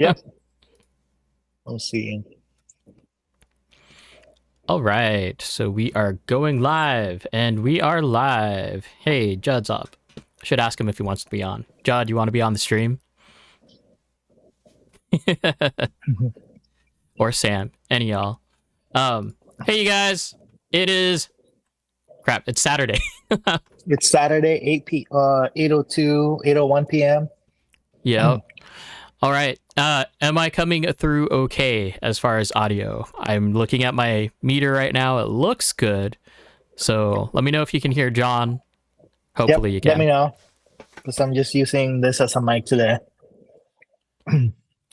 Yep. We'll see. All right, so we are going live, and we are live. Hey, Judd's up. Should ask him if he wants to be on. Judd, you want to be on the stream? Or Sam, any of y'all. Hey, you guys. It is crap. It's Saturday. It's Saturday, 8:02, 8:01 p.m. Yep. All right. Am I coming through okay as far as audio? I'm looking at my meter right now. It looks good. So let me know if you can hear John. Hopefully you Let me can. know. Because I'm just using this as a mic today.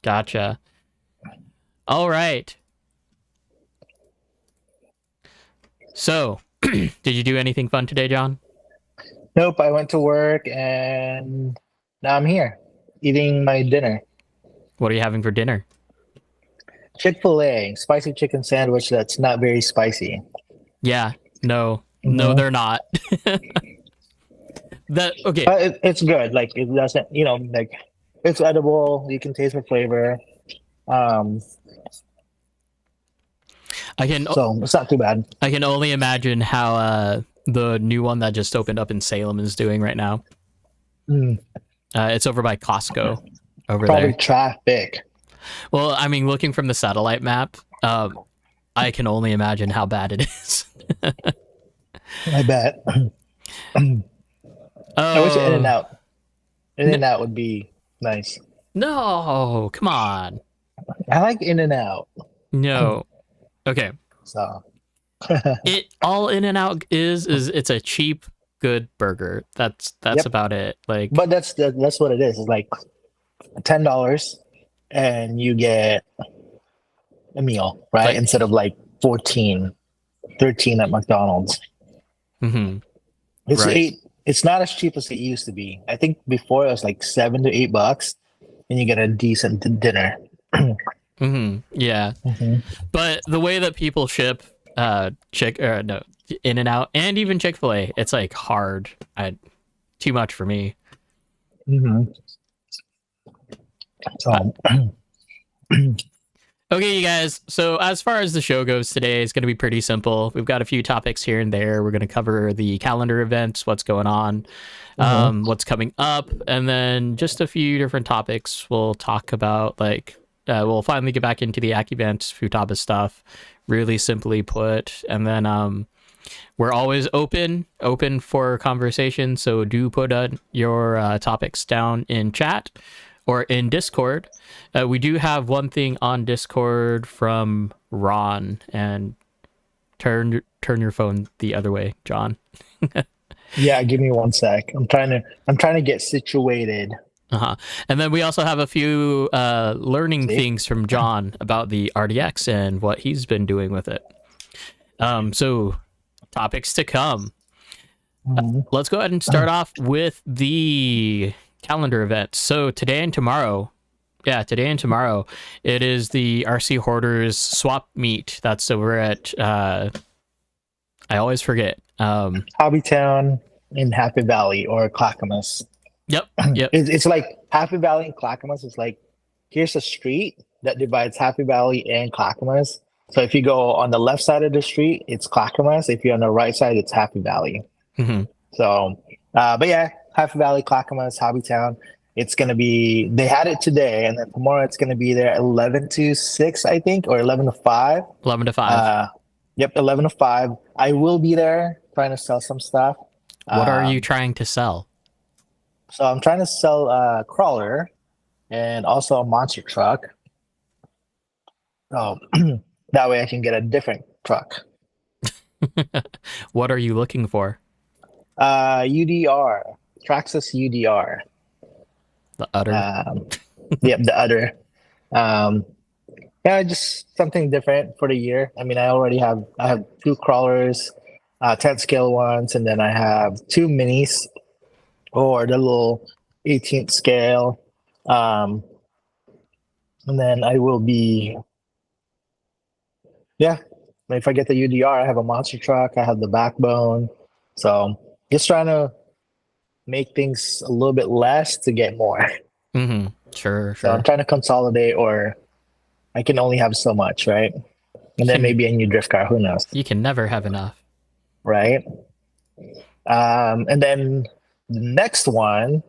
Gotcha. All right. So, did you do anything fun today, John? Nope, I went to work and now I'm here eating my dinner. What are you having for dinner? Chick-fil-A, spicy chicken sandwich that's not very spicy. Yeah. No, Mhm. they're not. Okay. But it's good. Like it doesn't, like it's edible. You can taste the flavor. Um, I can so it's not too bad. I can only imagine how the new one that just opened up in Salem is doing right now. Mm, It's over by Costco over probably there. traffic. Well, I mean, looking from the satellite map, I can only imagine how bad it is. I bet. I wish In and Oh Out. In and Out would be nice. no! Come on, I like In and Out. no. Okay, So it all In and Out is it's a cheap, good burger. That's yep. about it. Like, But that's what it is. It's like $10 and you get a meal, right? like, Instead of like 14, 13 at McDonald's. mm-hmm, It's right. eight. It's not as cheap as it used to be. I think before it was like $7 to $8 and you get a decent dinner. Mm-hmm, yeah. Mhm. But the way that people ship no, In and Out and even Chick-fil-A, it's like hard. Too much for me. Mhm. Uh, So okay, you guys. So as far as the show goes today, it's going to be pretty simple. We've got a few topics here and there. We're going to cover the calendar events, what's going on, mhm. what's coming up, and then just a few different topics. We'll talk about we'll finally get back into the Aki events, Futaba stuff, really simply put, and then we're always open for conversation. So do put your topics down in chat or in Discord. We do have one thing on Discord from Ron, and turn your phone the other way, John. Yeah, give me one sec. I'm trying to get situated. Uh-huh. And then we also have a few learning See? things from John about the RDX and what he's been doing with it. So topics to come. Mhm. Let's go ahead and start off with the calendar events. So today and tomorrow, it is the RC Hoarders swap meet. That's over at I always forget. Hobbytown in Happy Valley or Clackamas. Yep, yep. It's like Happy Valley and Clackamas is like here's a street that divides Happy Valley and Clackamas. So if you go on the left side of the street, it's Clackamas. If you're on the right side, it's Happy Valley. Mm-hmm. So, but yeah, Happy Valley, Clackamas, Hobbytown. It's gonna be. They had it today, and then tomorrow it's gonna be there 11 to 6, I think, or 11 to 5. 11 to 5. Uh, yep, 11 to 5. I will be there trying to sell some stuff. What are you Um, trying to sell? so I'm trying to sell a crawler and also a monster truck. So that way I can get a different truck. What are you looking for? UDR, Traxxas UDR. The udder. Yep, the other. Um, yeah, just something different for the year. I mean, I have two crawlers, 10 scale ones, and then I have two minis or the little 18th scale. Um, and then I will be, yeah, if I get the UDR, I have a monster truck, I have the backbone. So just trying to make things a little bit less to get more. Mm-hmm. Sure, So I'm sure. trying to consolidate, or I can only have so much, right? You And then can maybe a new drift car. Who knows, you can never have enough. right? And then the next one,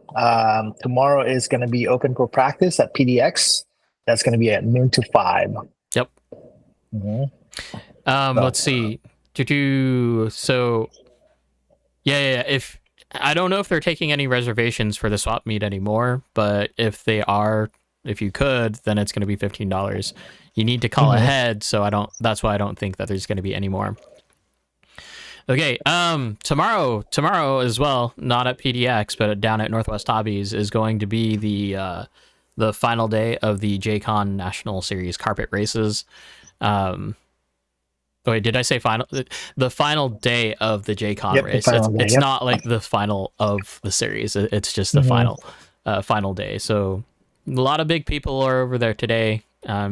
tomorrow is going to be open for practice at PDX. That's going to be at noon to 5. Yep. Mhm. Let's So, see. To do so. Yeah. If I don't know if they're taking any reservations for the swap meet anymore, but if they are, if you could, then it's going to be $15. You need to call mhm. ahead, so I don't. That's why I don't think that there's going to be any more. Okay. Tomorrow as well, not at PDX, but down at Northwest Hobbies, is going to be the final day of the JCon National Series carpet races. Um, oh, wait, did I say final? The final day of the JCon Yep, the race. It's final day. it's Yep. not like the final of the series. It's just the Hmm. final day. So a lot of big people are over there today,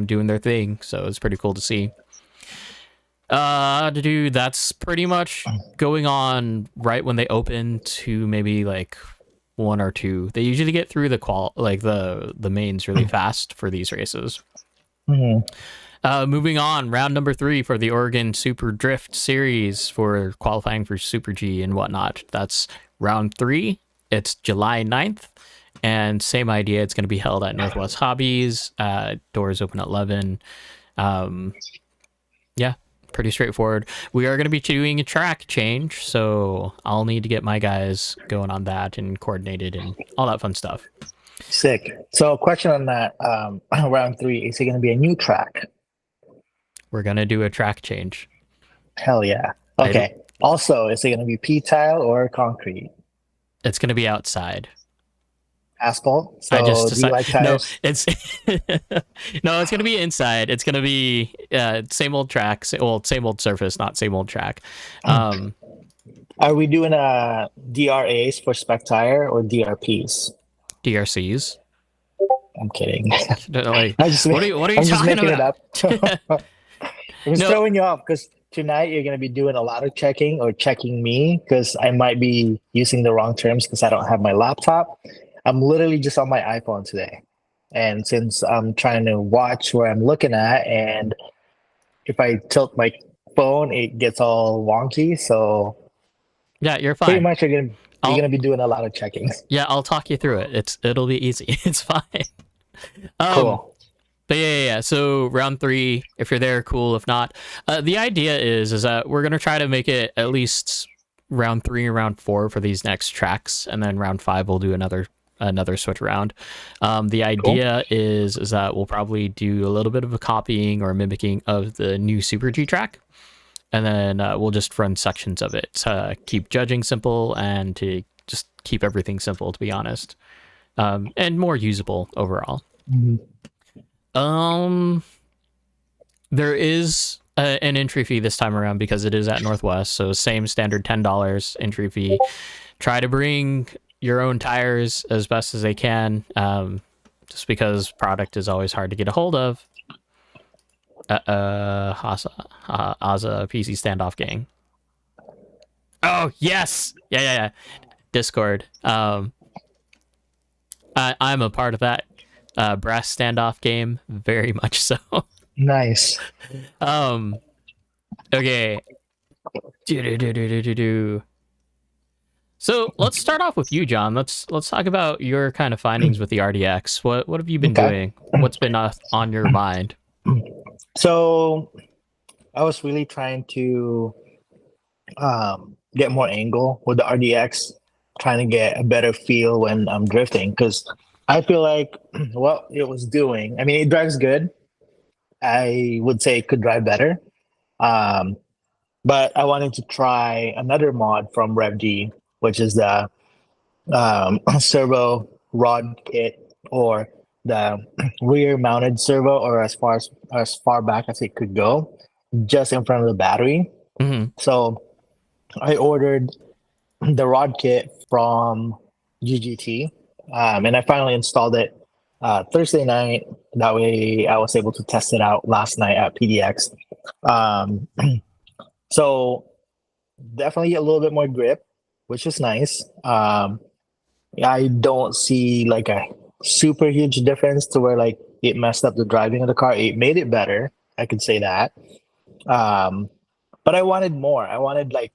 doing their thing. So it's pretty cool to see. To do that's pretty much going on right when they open to maybe like one or two. They usually get through the mains really fast for these races. Hmm. Moving on, round number 3 for the Oregon Super Drift Series for qualifying for Super G and whatnot. That's round 3. It's July 9th. And same idea, it's going to be held at Northwest Hobbies. Doors open at 11. Um, yeah, pretty straightforward. We are going to be doing a track change, so I'll need to get my guys going on that and coordinated and all that fun stuff. Sick. So, question on that. Round 3, is it going to be a new track? We're going to do a track change. Hell yeah. I, Okay. Also, is it going to be P-tile or concrete? it's going to be outside. Asphalt. I just So, do you decided like no, tires? it's no, it's gonna be inside. It's gonna be same old track, well, same old surface, not same old track. Um, Are we doing DRAs for spec tire or DRPs? DRCs. I'm kidding. Like, I just, what are you I'm just talking making it about? up. I'm just No, throwing you off because tonight you're going to be doing a lot of checking or checking me because I might be using the wrong terms because I don't have my laptop. I'm literally just on my iPhone today. And since I'm trying to watch where I'm looking at, and if I tilt my phone, it gets all wonky. So yeah, you're pretty fine. much you're I'll gonna be doing a lot of checking. I'll talk you through it. It'll be easy. It's fine. Um, Cool. but yeah. So round 3, if you're there, cool. If not, the idea is that we're gonna try to make it at least round 3 and round 4 for these next tracks, and then round 5 we'll do another switch around. The Cool. idea is that we'll probably do a little bit of a copying or mimicking of the new Super G track, and then we'll just run sections of it to keep judging simple and to just keep everything simple, to be honest, and more usable overall. Mhm. Um, there is an entry fee this time around because it is at Northwest, so same standard $10 entry fee. Try to bring your own tires as best as they can, just because product is always hard to get a hold of. Asa PC standoff gang. Oh yes, yeah. Discord. I'm a part of that brass standoff game, very much so. Nice. um, okay. Do. So let's start off with you, John. Let's talk about your kind of findings with the RDX. What have you been Okay. doing? What's been on your mind? So I was really trying to get more angle with the RDX, trying to get a better feel when I'm drifting because I feel like what it was doing. I mean, it drives good. I would say it could drive better. Um, but I wanted to try another mod from RevG, which is the servo rod kit or the rear mounted servo, or as far back as it could go, just in front of the battery. Mm-hmm. So I ordered the rod kit from GGT, and I finally installed it Thursday night. That way, I was able to test it out last night at PDX. Um, so definitely a little bit more grip, which is nice. I don't see like a super huge difference to where like it messed up the driving of the car. It made it better. I could say that. Um, but I wanted more. I wanted like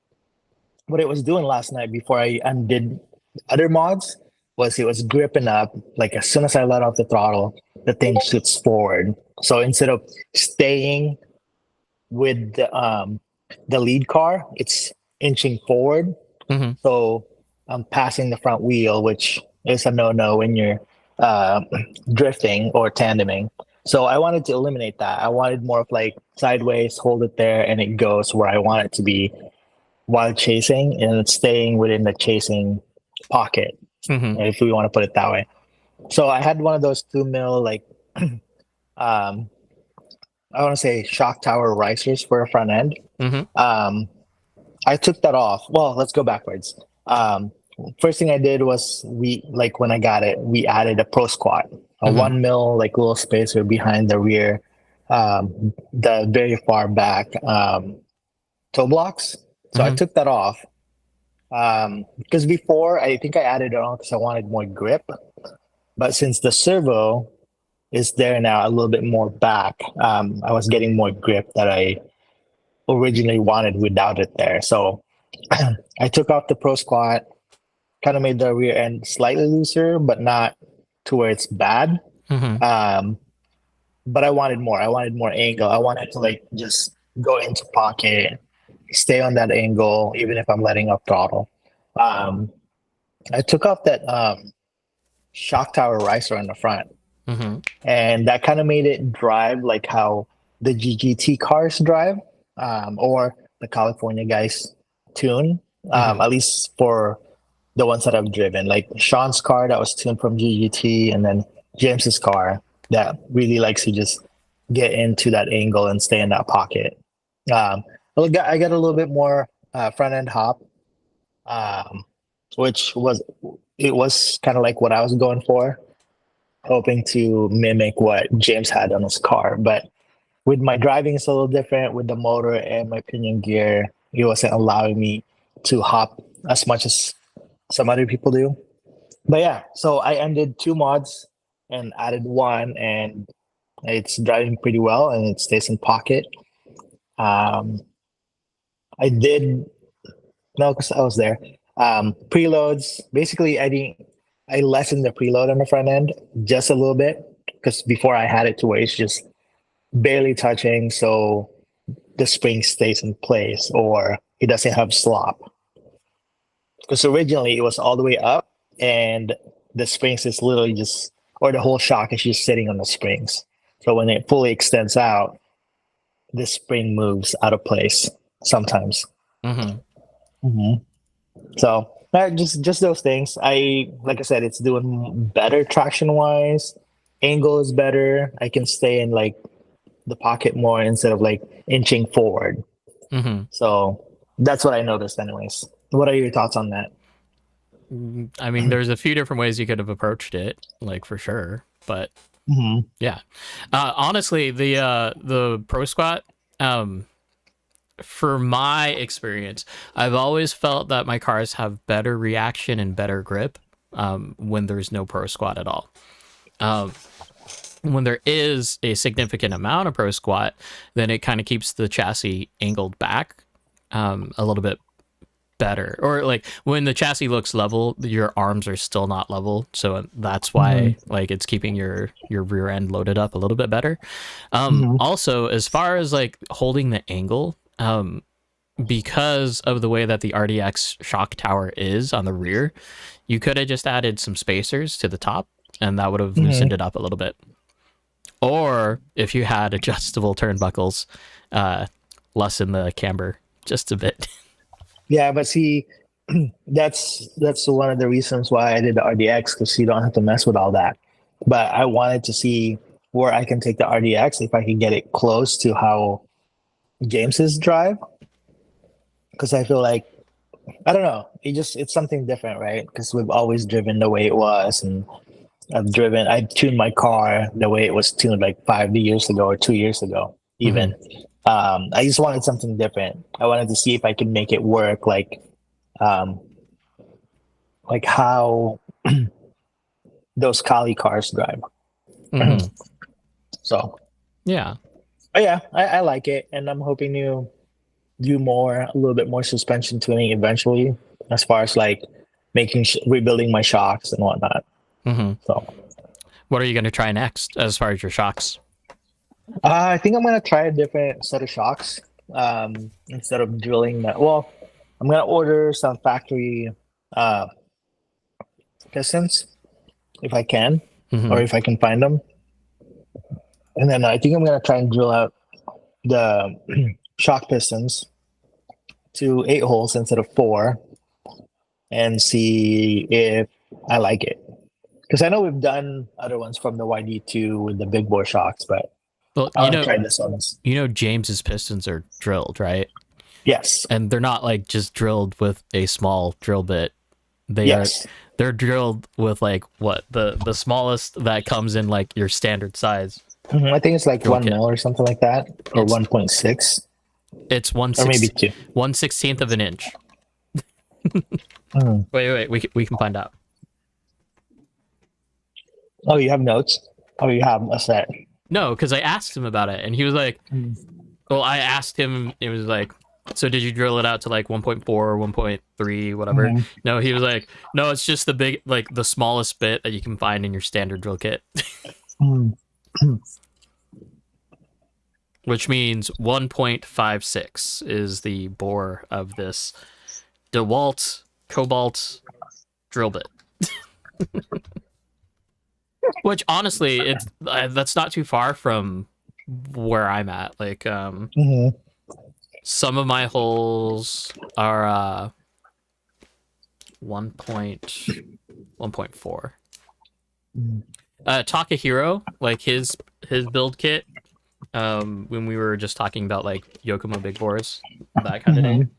what it was doing last night before I undid other mods was it was gripping up. Like as soon as I let off the throttle, the thing shoots forward. So instead of staying with the lead car, it's inching forward. Hmm. So I'm passing the front wheel, which is a no-no when you're uh, drifting or tandeming. So I wanted to eliminate that. I wanted more of like sideways, hold it there, and it goes where I want it to be while chasing, and it's staying within the chasing pocket, Hmm. if we want to put it that way. So I had one of those 2 mil like um, I want to say shock tower risers for a front end. Hmm. Um, I took that off. Well, let's go backwards. First thing I did was we like when I got it, we added a pro squat, a Hmm. 1 mil like little spacer behind the rear, the very far back toe blocks. So I Hmm. took that off because before I think I added it on because I wanted more grip, but since the servo is there now a little bit more back, I was getting more grip that I originally wanted without it there. So I took off the pro squat, kind of made the rear end slightly looser, but not to where it's bad. Hmm. Um, but I wanted more. I wanted more angle. I wanted to like just go into pocket, stay on that angle, even if I'm letting off throttle. Um, I took off that shock tower riser on the front, Hmm. and that kind of made it drive like how the GGT cars drive, or the California guys tune. Hmm. At least for the ones that I've driven, like Sean's car that was tuned from GGT, and then James's car that really likes to just get into that angle and stay in that pocket. I got a little bit more front end hop, um, which was it was kind of like what I was going for, hoping to mimic what James had on his car. But with my driving, it's a little different with the motor and my pinion gear. It wasn't allowing me to hop as much as some other people do. But yeah, so I ended 2 mods and added one, and it's driving pretty well and it stays in pocket. Um, I did no, because I was there. Preloads, basically, I lessened the preload on the front end just a little bit because before I had it to where it's just barely touching, so the spring stays in place or it doesn't have slop. Because originally it was all the way up and the springs is literally just, or the whole shock is just sitting on the springs. So when it fully extends out, the spring moves out of place sometimes. Hmm. Mhm. So just those things. Like I said, it's doing better traction wise. Angle is better. I can stay in like the pocket more instead of like inching forward. Hmm. So that's what I noticed, anyways. What are your thoughts on that? I mean, there's a few different ways you could have approached it, like for sure. But Hmm. yeah, honestly, the pro squat, um, for my experience, I've always felt that my cars have better reaction and better grip when there's no pro squat at all. Um, when there is a significant amount of pro squat, then it kind of keeps the chassis angled back a little bit better. Or like when the chassis looks level, your arms are still not level, so that's Hmm. why like it's keeping your rear end loaded up a little bit better. Hmm. Also, as far as like holding the angle, because of the way that the RDX shock tower is on the rear, you could have just added some spacers to the top, and that would have loosened Hmm. it up a little bit. Or if you had adjustable turnbuckles, uh, lessen the camber just a bit. Yeah, but see, that's one of the reasons why I did the RDX because you don't have to mess with all that. But I wanted to see where I can take the RDX if I can get it close to how James's drive because I feel like I don't know. It's something different, right? Because we've always driven the way it was, and I tuned my car the way it was tuned like 5 years ago or 2 years ago, Hmm. even. I just wanted something different. I wanted to see if I could make it work, um, like how those Kali cars drive. Mhm. So, Yeah. but yeah, I like it, and I'm hoping to do a little bit more suspension tuning eventually, as far as like rebuilding my shocks and whatnot. Hmm. So, What are you going to try next as far as your shocks? I think I'm gonna try a different set of shocks. Instead of drilling that. Well, I'm gonna order some factory uh, pistons if I can, Hmm. or if I can find them. And then I think I'm gonna try and drill out the shock pistons to 8 holes instead of 4, and see if I like it. Because I know we've done other ones from the YD2 with the big bore shocks, but Well, I want to try this one. James's pistons are drilled, right? Yes. And they're not like just drilled with a small drill bit. Yes. They're drilled with like what the smallest that comes in like your standard size. I think it's like Drill 1 kit. mil or something like that, or It's- 1.6, It's or maybe 2. 1/16 of an inch. Mm. Wait, we can find out. Oh, you have notes? Oh, you have a set. No, because I asked him about it, and he was like, well, I asked him, it was like, so did you drill it out to like 1.4 or 1.3, whatever? Mhm. No, he was like, no, it's just the smallest bit that you can find in your standard drill kit, Mm. which means 1.56 is the bore of this DeWalt Cobalt drill bit. Which honestly, that's not too far from where I'm at. Like, Mhm. some of my holes are 1.4. Mm. Takahiro, like his build kit, when we were just talking about like Yokomo big bores, that kind of thing.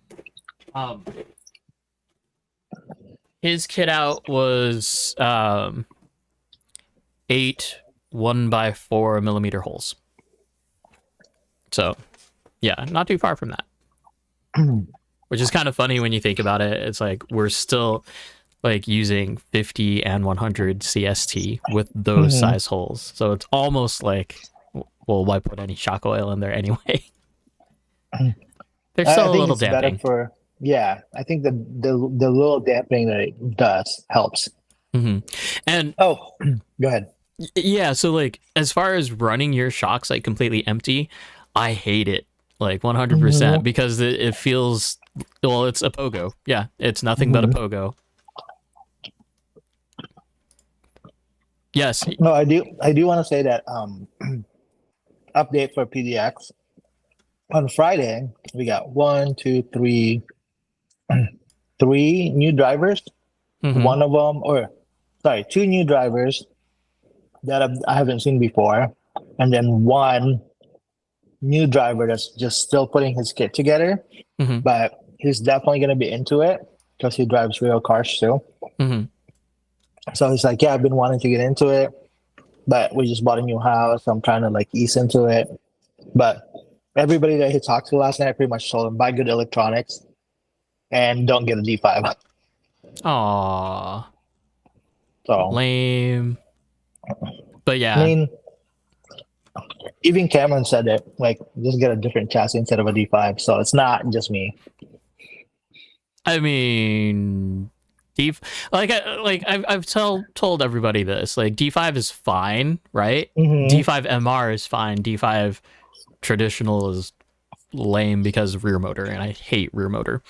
His kit out was 8 1x4 millimeter holes. So, yeah, not too far from that. Which is kind of funny when you think about it. It's like we're still like using 50 and 100 CST with those size holes. So it's almost like, well, why put any shock oil in there anyway? They're I still a think little it's better damping. I think the little dampening that it does helps. And Oh, go ahead. yeah, so like as far as running your shocks like completely empty, I hate it like 100% because it feels, well, it's a pogo. Yeah, it's nothing but a pogo. Yes. No, I do want to say that update for PDX on Friday we got 3 new drivers. Mhm. One of them, or sorry, 2 new drivers that I haven't seen before, and then 1 new driver that's just still putting his kit together, Mhm. but he's definitely going to be into it because he drives real cars too. Mhm. So he's like, yeah, I've been wanting to get into it, but we just bought a new house. So I'm trying to like ease into it. But everybody that he talked to last night pretty much told him buy good electronics and don't get a D5. Aw, So lame. But yeah, I mean, even Cameron said it, like just get a different chassis instead of a D5. So it's not just me. I mean, I've told everybody this. Like D5 is fine, right? D5 MR is fine. D5 traditional is lame because of rear motor, and I hate rear motor.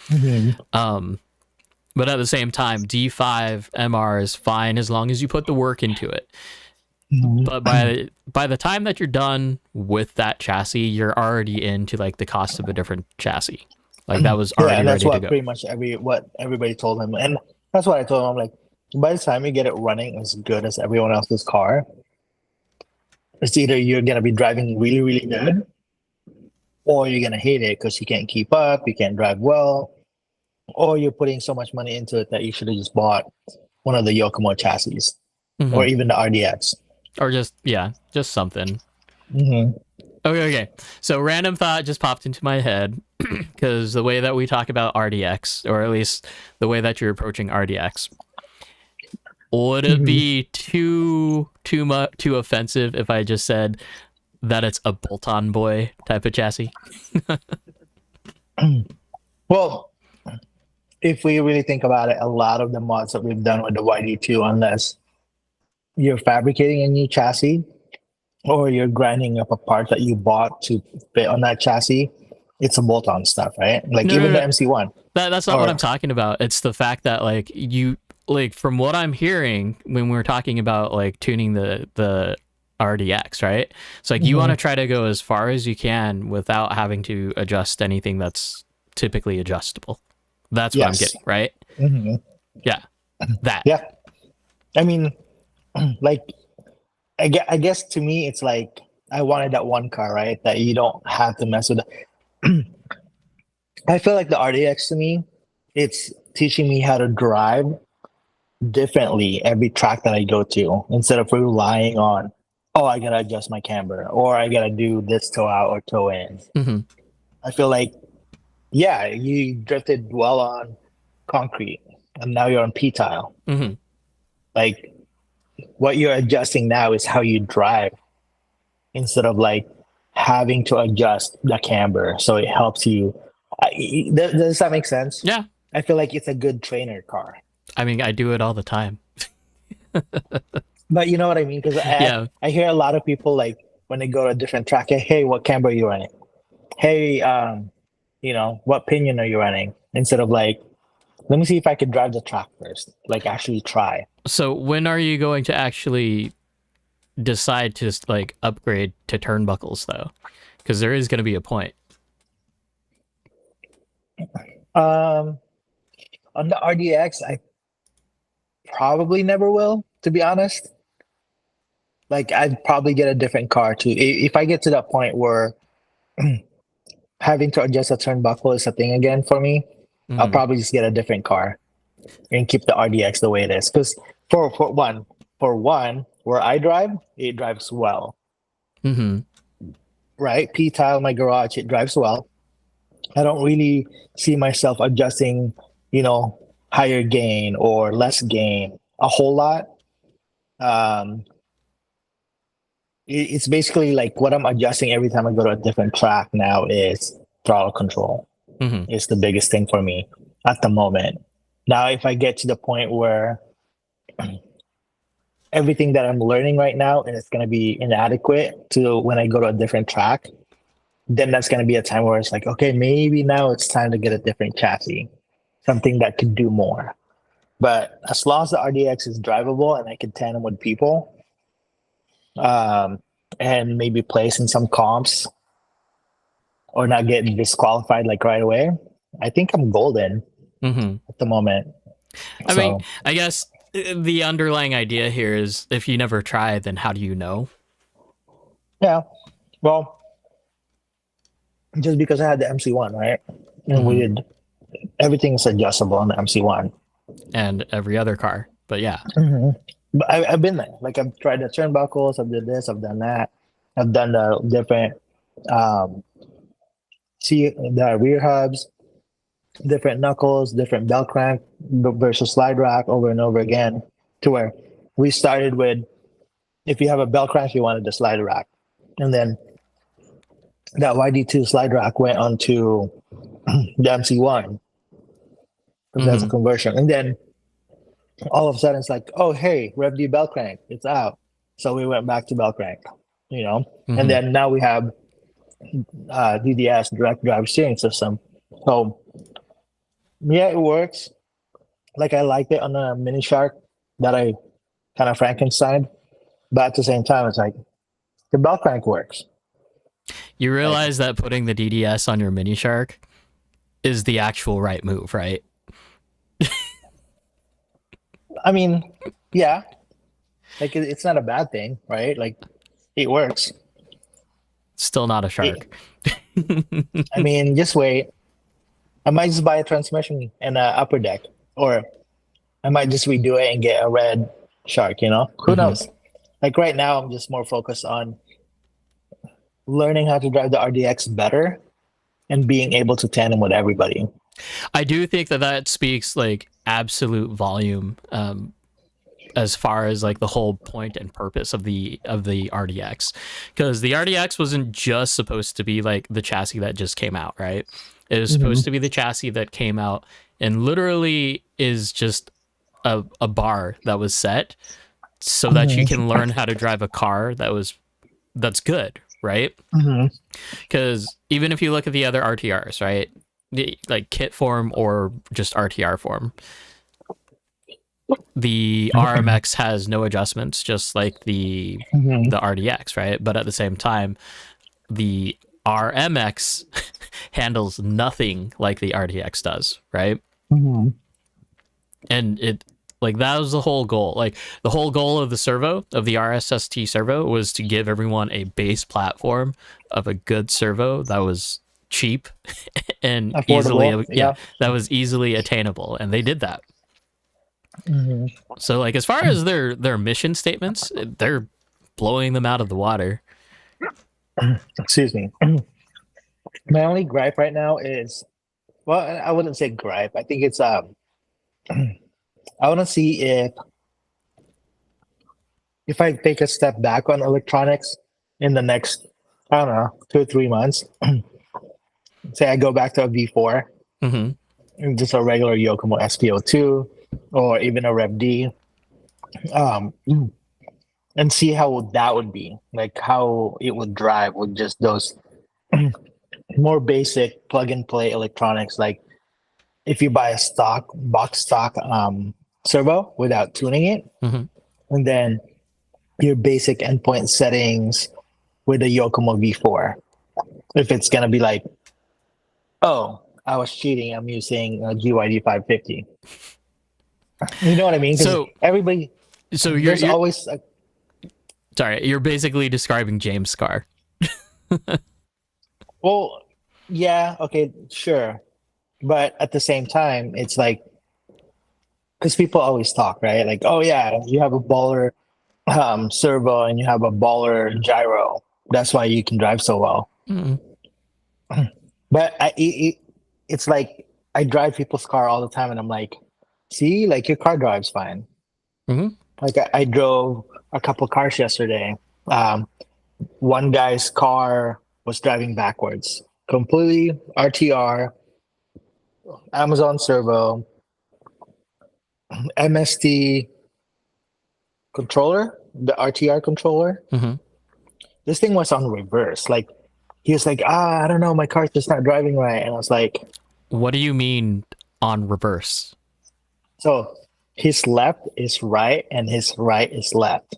But at the same time, D5 MR is fine as long as you put the work into it. But by the time that you're done with that chassis, you're already into like the cost of a different chassis. Like that was already and that's ready what to go. pretty much what everybody told him, and that's what I told him. I'm like, by the time you get it running as good as everyone else's car, it's either you're gonna be driving really really good, or you're gonna hate it because you can't keep up, you can't drive well, or you're putting so much money into it that you should have just bought one of the Yokomo chassis, or even the RDX, or just something. Mm-hmm. Okay. So random thought just popped into my head because the way that we talk about RDX, or at least the way that you're approaching RDX, Would it be too offensive if I just said that it's a bolt-on boy type of chassis? Well, if we really think about it, a lot of the mods that we've done with the YD2, unless you're fabricating a new chassis or you're grinding up a part that you bought to fit on that chassis, it's a bolt-on stuff, right? Like No, even no, the MC1. that's not Or what I'm talking about. It's the fact that like from what I'm hearing when we're talking about like tuning the RDX, right? It's like you want to try to go as far as you can without having to adjust anything that's typically adjustable. That's what I'm Yes. getting, right? Mhm. Yeah. That. Yeah. I mean, like, I guess to me, it's like I wanted that one car, right? That you don't have to mess with. I feel like the RDX to me, it's teaching me how to drive differently every track that I go to instead of relying on, oh, I gotta adjust my camber or I gotta do this toe out or toe in. hmm I feel like, yeah, you drifted well on concrete and now you're on P tile. hmm Like, what you're adjusting now is how you drive instead of like having to adjust the camber. So it helps you. Does that make sense? Yeah. I feel like it's a good trainer car. I mean, I do it all the time. But you know what I mean? Because Yeah. I hear a lot of people like when they go to a different track, hey, what camber are you running? Hey, what pinion are you running? Instead of like, let me see if I can drive the track first. Like actually try. So when are you going to actually decide to like upgrade to turnbuckles though? Because there is going to be a point. On the RDX, I probably never will, to be honest. Like I'd probably get a different car too. If I get to that point where having to adjust a turnbuckle is a thing again for me, I'll Mhm. probably just get a different car and keep the RDX the way it is. Because for one, where I drive, it drives well. Mhm. Right? P tile my garage, it drives well. I don't really see myself adjusting, higher gain or less gain a whole lot. Um, it's basically like what I'm adjusting every time I go to a different track now is throttle control. Mhm. Is the biggest thing for me at the moment. Now, if I get to the point where everything that I'm learning right now and it's going to be inadequate to when I go to a different track, then that's going to be a time where it's like, okay, maybe now it's time to get a different chassis, something that could do more. But as long as the RDX is drivable and I can tandem with people, and maybe place in some comps or not get disqualified like right away, I think I'm golden Mhm. at the moment. I mean, So I guess the underlying idea here is if you never try, then how do you know? yeah, well, just because I had the MC1, right? And we did everything's adjustable on the MC1. And every other car. But yeah. But I've been there. Like I've tried the turnbuckles, I've done this, I've done that. I've done the different see the rear hubs, different knuckles, different belt crank versus slide rack over and over again. To where we started with if you have a belt crank, you wanted the slide rack. And then that YD2 slide rack went onto the MC1 because that's a conversion. And then all of a sudden it's like, oh, hey, Rev D belt crank, it's out. So we went back to belt crank, and then now we have DDS, direct drive steering system. So yeah, it works. Like I liked it on the Mini Shark that I kind of Frankenstein, but at the same time, it's like the belt crank works. You realize that putting the DDS on your Mini Shark is the actual right move, right? I mean, yeah, like it's not a bad thing, right? Like it works. Still not a shark. I mean, just wait. I might just buy a transmission and an upper deck, or I might just redo it and get a red Shark. Who knows? Like right now, I'm just more focused on learning how to drive the RDX better and being able to tandem with everybody. I do think that speaks like absolute volume as far as like the whole point and purpose of the RDX, because the RDX wasn't just supposed to be like the chassis that just came out, right? It was supposed to be the chassis that came out and literally is just a bar that was set so that you can learn how to drive a car that's good, right? Because even if you look at the other RTRs, right, like kit form or just RTR form, the RMX has no adjustments, just like the RDX, right? But at the same time, the RMX handles nothing like the RDX does, right? And it, like, that was the whole goal. Like, the whole goal of the servo, of the RSST servo, was to give everyone a base platform of a good servo that was cheap and Affordable, that was easily attainable, and they did that. So, like, as far as their mission statements, they're blowing them out of the water. Excuse me. My only gripe right now is, well, I wouldn't say gripe. I think it's I want to see if I take a step back on electronics in the next, I don't know, 2 or 3 months. Say I go back to a V4, just a regular Yokomo SPO2, or even a Rev D, and see how that would be, like how it would drive with just those more basic plug and play electronics. Like if you buy a box stock servo without tuning it, and then your basic endpoint settings with a Yokomo V4. If it's gonna be like, oh, I was cheating, I'm using a GYD 550. You know what I mean? So everybody. So there's always. Sorry, you're basically describing James Scar. Well, yeah, okay, sure. But at the same time, it's like, because people always talk, right? Like, oh yeah, you have a baller servo and you have a baller gyro. That's why you can drive so well. But it's like, I drive people's car all the time and I'm like, see, like your car drives fine. Like I drove a couple cars yesterday. One guy's car was driving backwards, completely RTR, Amazon servo, MST controller, the RTR controller. This thing was on reverse. Like he was like, I don't know, my car's just not driving right. And I was like, what do you mean on reverse? So his left is right and his right is left.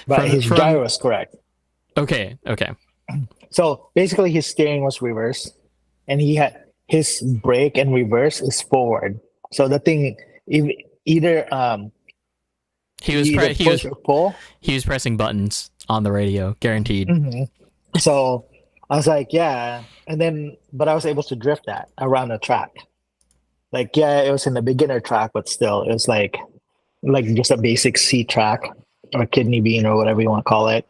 But his gyro was correct. Okay. So basically his steering was reverse and he had his brake and reverse is forward. So the thing either he was pressing buttons on the radio, guaranteed. So I was like, yeah, and then but I was able to drift that around the track. Like, yeah, it was in the beginner track, but still it was like just a basic C track or kidney bean or whatever you want to call it.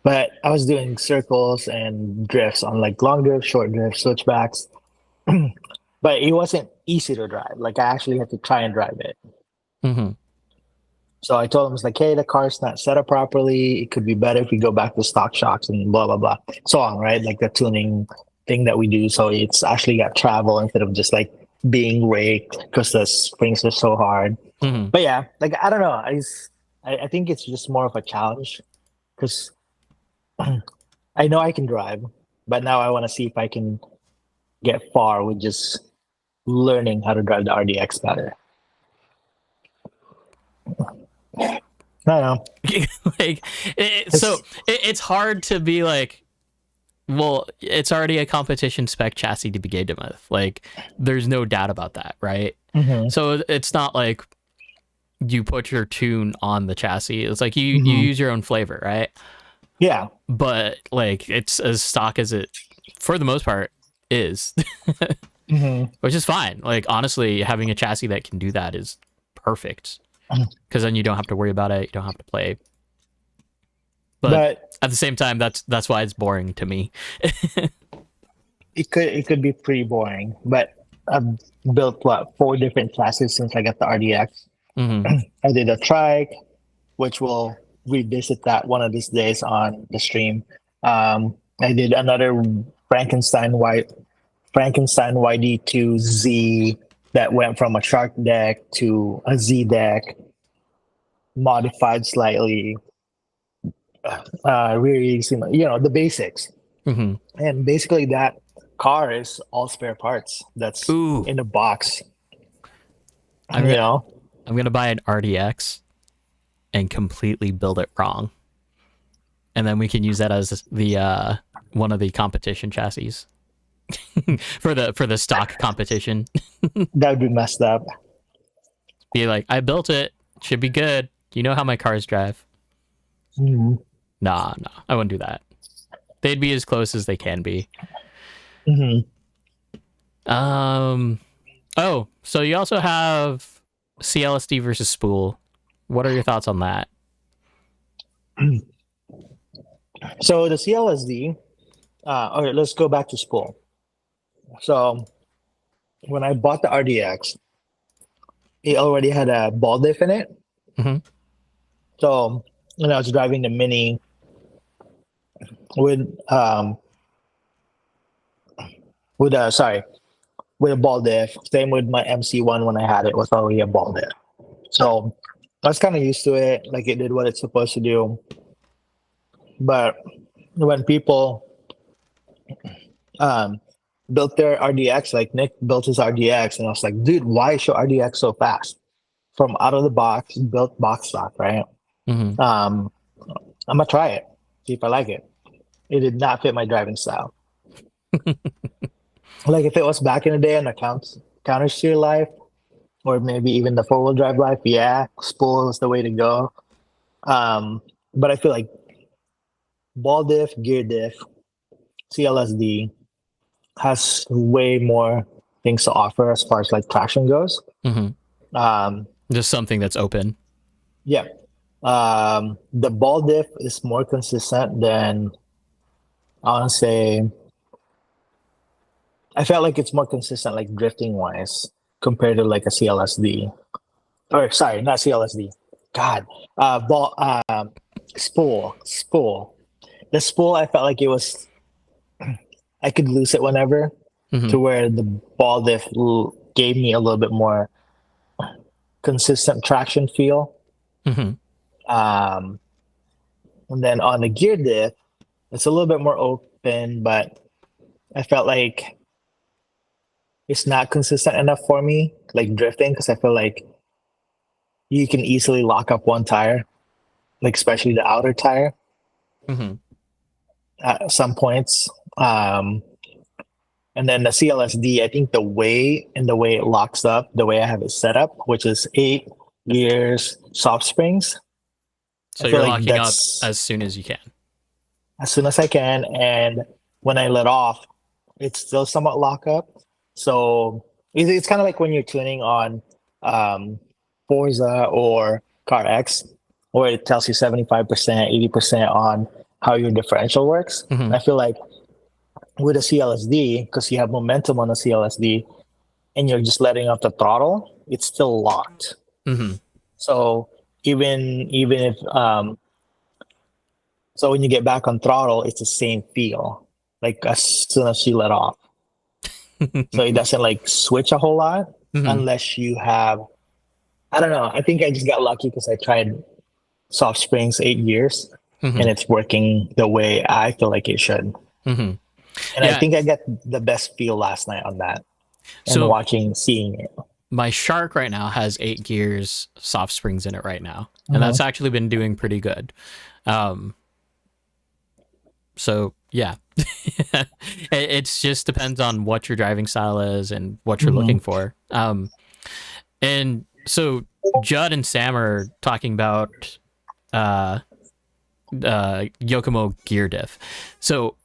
But I was doing circles and drifts on like long drift, short drift, switchbacks. But it wasn't easy to drive. Like I actually had to try and drive it. So I told him, it's like, hey, the car's not set up properly. It could be better if we go back to stock shocks and blah, blah, blah. So on, right? Like the tuning thing that we do. So it's actually got travel instead of just like being raked because the springs are so hard. But yeah, like, I don't know. I think it's just more of a challenge because I know I can drive, but now I want to see if I can get far with just learning how to drive the RDX better. I don't know. Like, it's hard to be like, well, it's already a competition spec chassis to begin with. Like, there's no doubt about that, right? So it's not like you put your tune on the chassis. It's like you use your own flavor, right? Yeah. But like, it's as stock as it, for the most part, is. Which is fine. Like, honestly, having a chassis that can do that is perfect. Because then you don't have to worry about it. You don't have to play. But at the same time, that's why it's boring to me. It could be pretty boring. But I've built 4 different classes since I got the RDX. Mm-hmm. I did a trike, which we'll revisit that one of these days on the stream. I did another Frankenstein white Frankenstein YD to Z that went from a shark deck to a Z deck, modified slightly, really, the basics. Mm-hmm. And basically, that car is all spare parts. That's Ooh, in the box. I'm You gonna know, I'm gonna buy an RDX and completely build it wrong, and then we can use that as the one of the competition chassis for the stock competition. that would be messed up. Be like, I built it, should be good. You know how my cars drive. Mhm. Nah, I wouldn't do that. They'd be as close as they can be. Mhm. Oh, so you also have CLSD versus Spool. What are your thoughts on that? So the CLSD. All right, let's go back to spool. So when I bought the RDX, it already had a ball diff in it. Mm-hmm. So when I was driving the Mini with sorry, with a ball diff. Same with my MC1 when I had it, was already a ball diff. So I was kind of used to it, like it did what it's supposed to do. But when people um, built their RDX, like Nick built his RDX, and I was like, dude, why is your RDX so fast? From out of the box, built box stock, right? Mm-hmm. I'm gonna try it, see if I like it. It did not fit my driving style. Like if it was back in the day on the counter steer life, or maybe even the 4-wheel drive life, yeah, spool is the way to go. But I feel like ball diff, gear diff, CLSD has way more things to offer as far as like traction goes. Mm-hmm. Um, Just something that's open. yeah. The ball diff is more consistent than I want to say. I felt like it's more consistent, like drifting wise, compared to like a CLSD. Or sorry, not CLSD. God, ball, spool. The spool, I felt like it was. I could lose it whenever, Mm-hmm. to where the ball diff gave me a little bit more consistent traction feel. Mm-hmm. Um, and then on the gear diff, it's a little bit more open, but I felt like it's not consistent enough for me, like drifting, because I feel like you can easily lock up one tire, like especially the outer tire Mm-hmm. at some points. And then the CLSD, I think the way it locks up, the way I have it set up, which is 8 gears, soft springs. So I feel you're like locking up that's as soon as you can. as soon as I can, and when I let off, it's still somewhat lock up. So it's kind of like when you're tuning on um, Forza or Car X, where it tells you 75%, 80% on how your differential works. Mm-hmm. I feel like with a CLSD, because you have momentum on a CLSD and you're just letting off the throttle, it's still locked. Mm-hmm. So even if so when you get back on throttle, it's the same feel, like as soon as you let off. So it doesn't like switch a whole lot Mm-hmm. unless you have, I don't know. I think I just got lucky because I tried soft springs 8 years Mm-hmm. and it's working the way I feel like it should. Mm-hmm. And I Yeah. think I got the best feel last night on that and So seeing it. my Shark right now has 8 gears, soft springs in it right now, and Mhm. that's actually been doing pretty good. Um, so yeah, it just depends on what your driving style is and what you're looking Mhm. for. And so Judd and Sam are talking about uh, Yokomo gear diff. So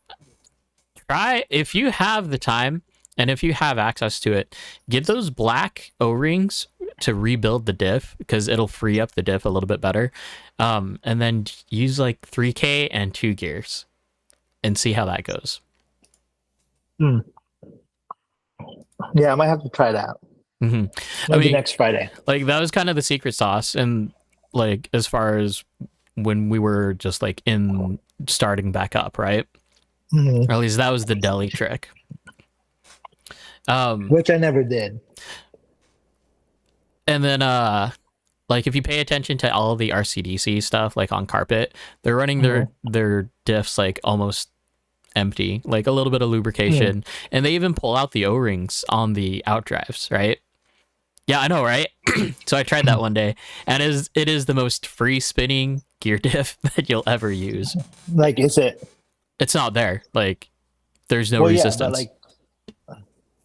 try, if you have the time and if you have access to it, get those black O-rings to rebuild the diff because it'll free up the diff a little bit better. And then use like 3K and 2 gears and see how that goes. Yeah, I might have to try that. Hmm. I Maybe mean, next Friday. like that was kind of the secret sauce, and like as far as when we were just like in starting back up, right? Mhm. Or at least that was the deli trick. Um, Which I never did. and then like if you pay attention to all of the RCDC stuff, like on carpet, they're running Mhm. their diffs like almost empty, like a little bit of Hmm. lubrication, and they even pull out the O-rings on the outdrives, right? Yeah, I know, right? So I tried that one day, and it is the most free spinning gear diff that you'll ever use. Like, is it? It's not there. Like there's no Well, yeah, but resistance. like,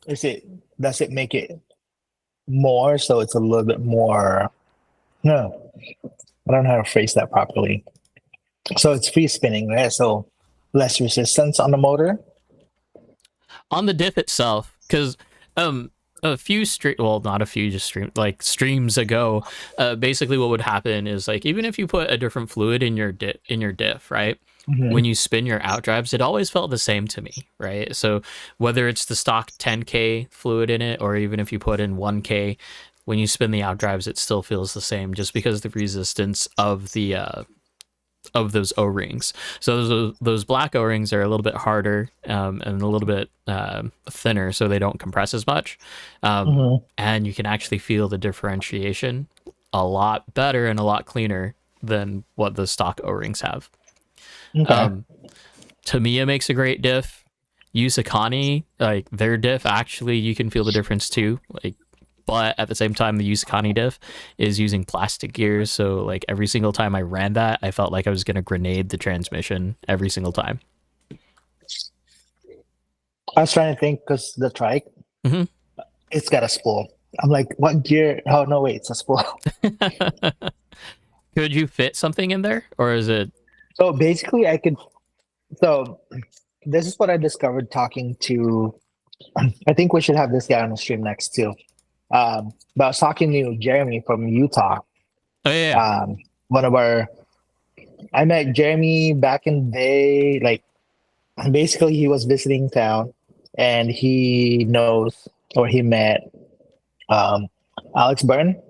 is it? Does it make it more so it's a little bit more? No, I don't know how to phrase that properly. So it's free spinning, right? So less resistance on the motor. On the diff itself, because um a few stream well not a few just streams ago, basically what would happen is like even if you put a different fluid in your diff, right, Hmm. when you spin your outdrives, it always felt the same to me, right? So whether it's the stock 10k fluid in it or even if you put in 1k, when you spin the outdrives it still feels the same just because the resistance of those O-rings. So those black O-rings are a little bit harder, and a little bit thinner, so they don't compress as much. Hmm. And you can actually feel the differentiation a lot better and a lot cleaner than what the stock O-rings have. Okay. Um, Tamiya makes a great diff. Yusakani, like their diff, actually you can feel the difference too. Like, but at the same time, the Yusakani diff is using plastic gears, so like every single time I ran that, I felt like I was gonna grenade the transmission every single time. I was trying to think because the trike, Hmm. it's got a spool. I'm like, what gear? Oh no, wait, it's a spool. Could you fit something in there, or is it? So basically, I could. So this is what I discovered talking to. I think we should have this guy on the stream next too. But I was talking to Jeremy from Utah. Oh yeah, One of our, I met Jeremy back in the day. Like basically, he was visiting town, and he knows or he met um, Alex Byrne,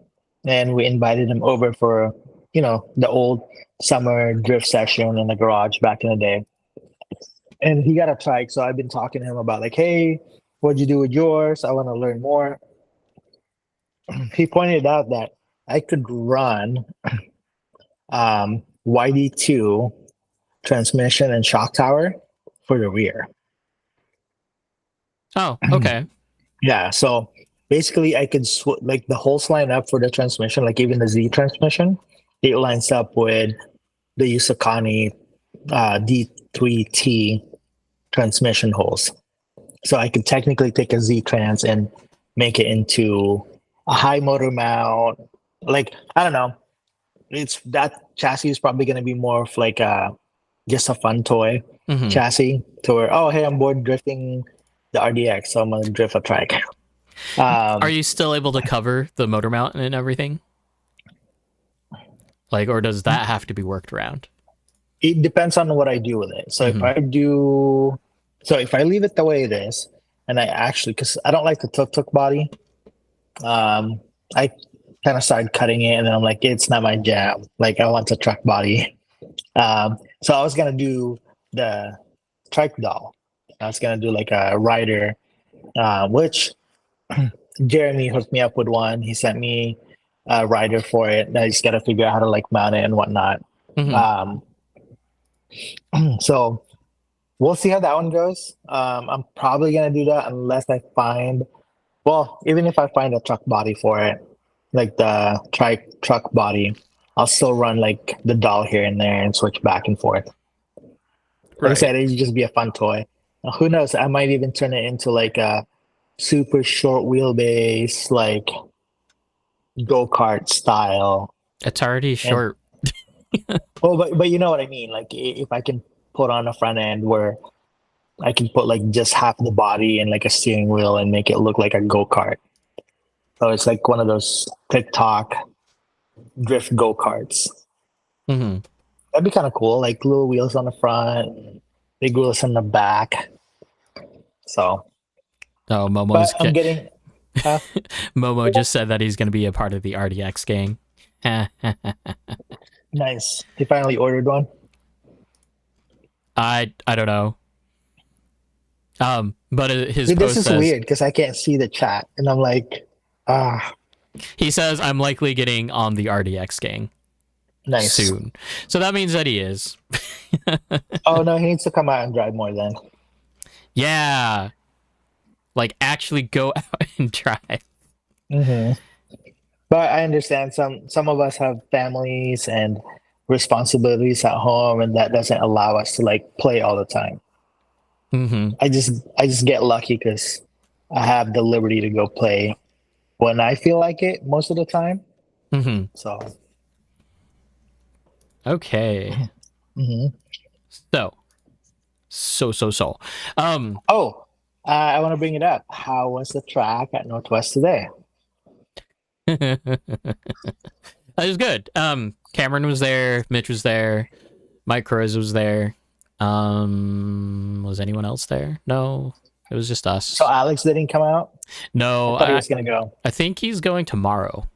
and we invited him over for the old summer drift session in the garage back in the day. And he got a trike, so I've been talking to him about like, hey, what'd you do with yours? I want to learn more. He pointed out that I could run YD2 transmission and shock tower for the rear. yeah. Oh, okay. Yeah, so basically I could like the holes line up for the transmission, like even the Z transmission, it lines up with the Yusakani D3T transmission holes. So I could technically take a Z trans and make it into a high motor mount. Like I don't know, it's that chassis is probably going to be more of like just a fun toy Hmm. chassis to where hey, I'm bored drifting the RDX, so I'm gonna drift a trike. Are Um, you still able to cover the motor mount and everything? Like, or does that have to be worked around? it depends on what I do with it. So Hmm. if I leave it the way it is, and I actually, because I don't like the tuk body, I kind of started cutting it, and then I'm like, it's not my jam. Like I want the truck body. So I was gonna do the trike doll. I was gonna do like a rider, which Jeremy hooked me up with one. He sent me a rider for it. I just gotta figure out how to like mount it and whatnot. Hmm. Um, so we'll see how that one goes. I'm probably gonna do that unless I find, well, even if I find a truck body for it, like the truck body, I'll still run like the doll here and there and switch back and forth. Like I Right. said, it'd just be a fun toy. Who knows? I might even turn it into like a super short wheelbase, like go kart style. It's already And short. well, but you know what I mean. Like if I can put on a front end where I can put like just half the body and like a steering wheel and make it look like a go kart. So it's like one of those TikTok drift go karts. Hmm. That'd be kind of cool. Like little wheels on the front, big wheels on the back. So, Oh, but Momo's I'm getting Huh? Momo just said that he's going to be a part of the RDX gang. Nice. He finally ordered one. I don't know. But his Dude, this post is says, weird because I can't see the chat, and I'm like, ah, he says, I'm likely getting on the RDX gang nice. soon. So that means that he is. Oh no, he needs to come out and drive more then. Yeah. Like actually go out and drive. Hmm. But I understand some of us have families and responsibilities at home, and that doesn't allow us to like play all the time. Mm-hmm. I just get lucky because I have the liberty to go play when I feel like it most of the time. Mm-hmm. So, Okay. hmm. So. Um, Oh, I want to bring it up. How was the track at Northwest today? that was good. Cameron was there, Mitch was there, Mike Cruz was there. Was anyone else there? No, it was just us. So Alex didn't come out. No, I thought he was gonna go. I think he's going tomorrow.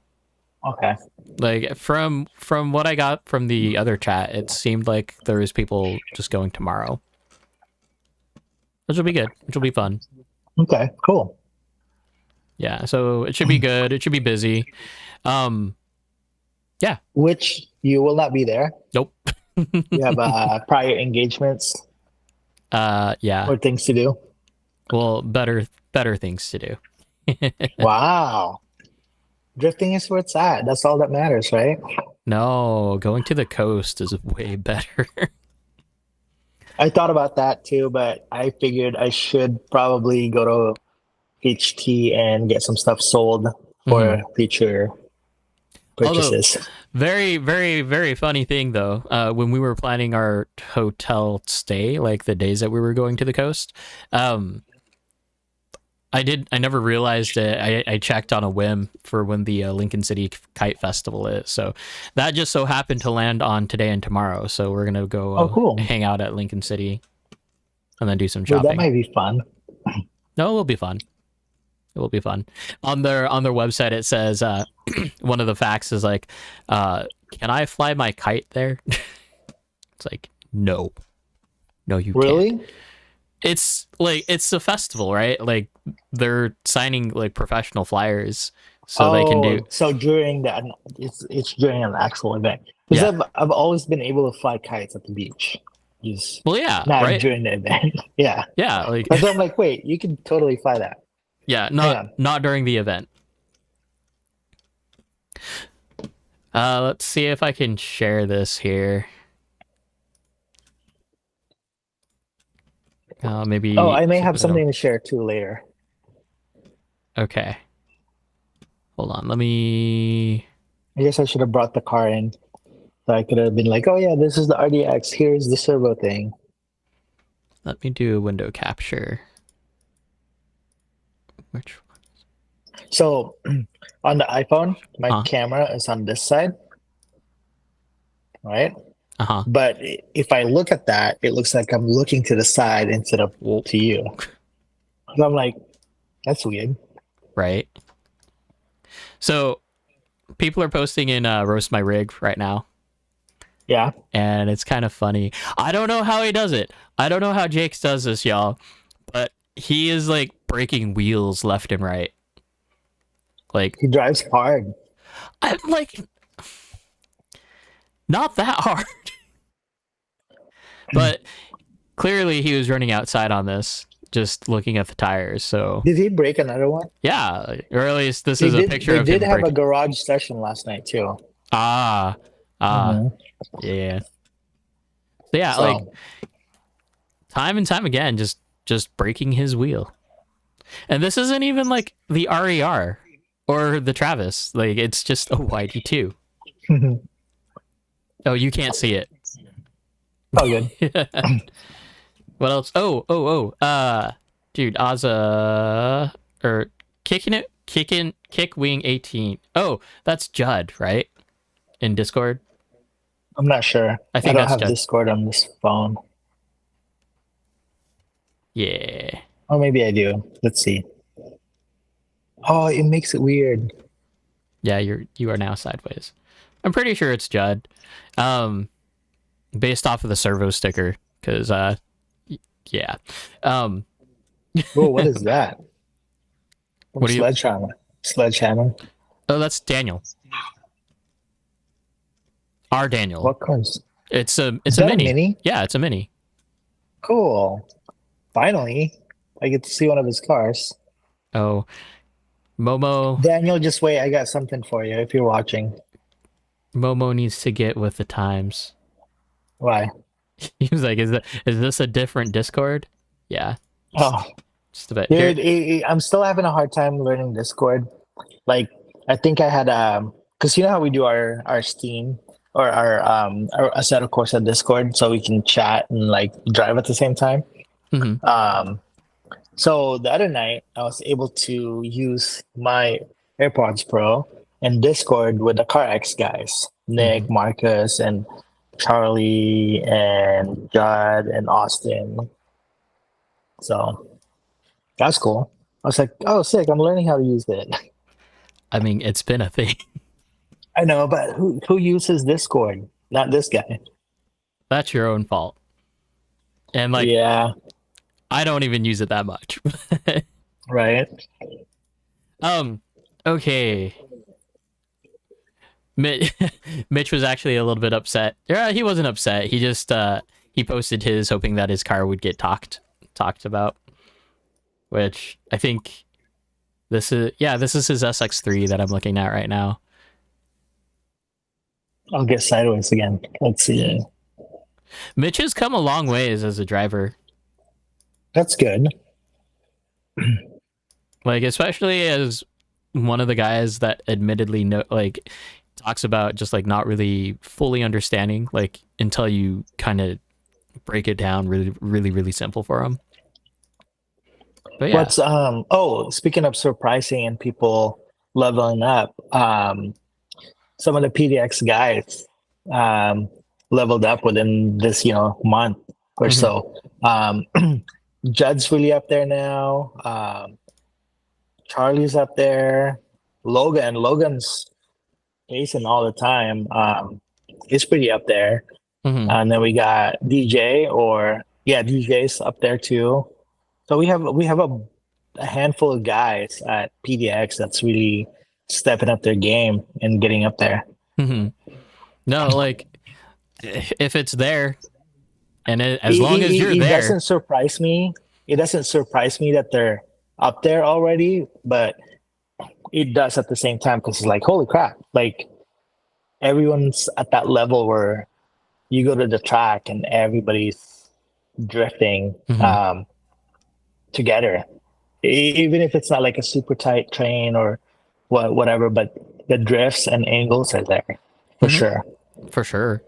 Okay. Like from what I got from the other chat, it seemed like there was people just going tomorrow, which will be good. Which will be fun. Okay. Cool. Yeah, so it should be good. It should be busy. Yeah. Which you will not be there. Nope. You have prior engagements Yeah. or things to do. Well, better things to do. Wow. Drifting is where it's at. That's all that matters, right? No, going to the coast is way better. I thought about that too, but I figured I should probably go to HT and get some stuff sold for future purchases. Very, very, very funny thing though. When we were planning our hotel stay, like the days that we were going to the coast, I never realized it. I checked on a whim for when the Lincoln City Kite Festival is. So that just so happened to land on today and tomorrow. So we're going to go cool. hang out at Lincoln City and then do some Well, shopping. that might be fun. No, it will be fun. It will be fun. On their website, it says one of the facts is like, can I fly my kite there? It's like, no, you Really? can't. It's like, it's a festival, right? Like they're signing like professional flyers so they can do. So during that, it's during an actual event. Because Yeah. I've always been able to fly kites at the beach. Just Well, yeah, not right. during the event. Yeah. Yeah, like So I'm like, wait, you can totally fly that. yeah, Hang on. not during the event. Let's see if I can share this here. Maybe. Oh, I may have something to share too later. Okay. Hold on. Let me. I guess I should have brought the car in. So I could have been like, oh yeah, this is the RDX. Here's the servo thing. Let me do a window capture. Which one? So on the iPhone, my Uh-huh. camera is on this side. Right? Uh-huh. But if I look at that, it looks like I'm looking to the side instead of Well, to you. So I'm like, that's weird. right. So people are posting in Roast My Rig right now. Yeah. And it's kind of funny. I don't know how he does it. I don't know how Jakes does this, y'all. But he is like breaking wheels left and right. Like, He drives hard. I'm like, not that hard. But clearly he was running outside on this, just looking at the tires. So Did he break another one? yeah, or at least this is a picture They of him did have breaking. a garage session last night too. Yeah. So yeah, So, like time and time again, just breaking his wheel. And this isn't even like the RER or the Travis. Like it's just a YD2. Oh, you can't see it. oh good. What else? Dude, Ozza or Kick Wing 18. Oh, that's Judd, right? In Discord. I'm not sure. I think don't that's have Judd. Discord on this phone. Yeah. Or maybe I do. Let's see. Oh, it makes it weird. Yeah, you are now sideways. I'm pretty sure it's Judd, um, based off of the servo sticker, because yeah. Um, Whoa, what is that? From what do you? Sledgehammer. Sledgehammer. Oh, that's Daniel. Our Daniel. What comes? It's Is a that a mini. mini? Yeah, it's a mini. Cool. Finally, I get to see one of his cars. Oh, Momo. Daniel, just wait. I got something for you if you're watching. Momo needs to get with the times. Why? He was like, is this a different Discord? Yeah, Oh, just a bit. dude, Here, I'm still having a hard time learning Discord. Like, I think I had because you know how we do our Steam or our Assetto Corsa Discord, so we can chat and like drive at the same time. mhm. So the other night, I was able to use my AirPods Pro and Discord with the CarX guys, Nick, Marcus, and Charlie, and Judd, and Austin. So that's cool. I was like, oh, sick! I'm learning how to use it. I mean, it's been a thing. I know, but who uses Discord? Not this guy. That's your own fault. And like, Yeah, I don't even use it that much. right. Okay. Mitch was actually a little bit upset. Yeah, he wasn't upset. He just he posted his hoping that his car would get talked about, which I think this is his SX3 that I'm looking at right now. I'll get sideways again. Let's see. Mitch has come a long ways as a driver. That's good. Like, especially as one of the guys that admittedly talks about just like not really fully understanding, like, until you kind of break it down really simple for him. But yeah. Speaking of surprising and people leveling up, some of the PDX guys leveled up within this month or so. Judd's really up there now. Charlie's up there. Logan's pacing all the time. He's pretty up there. And then we got DJ's up there too. So we have a handful of guys at PDX that's really stepping up their game and getting up there. No, like, if it's there, and as long as you're there, there, it doesn't surprise me. It doesn't surprise me that they're up there already, but it does at the same time, because it's like, holy crap, like everyone's at that level where you go to the track and everybody's drifting together, even if it's not like a super tight train or whatever, but the drifts and angles are there for sure.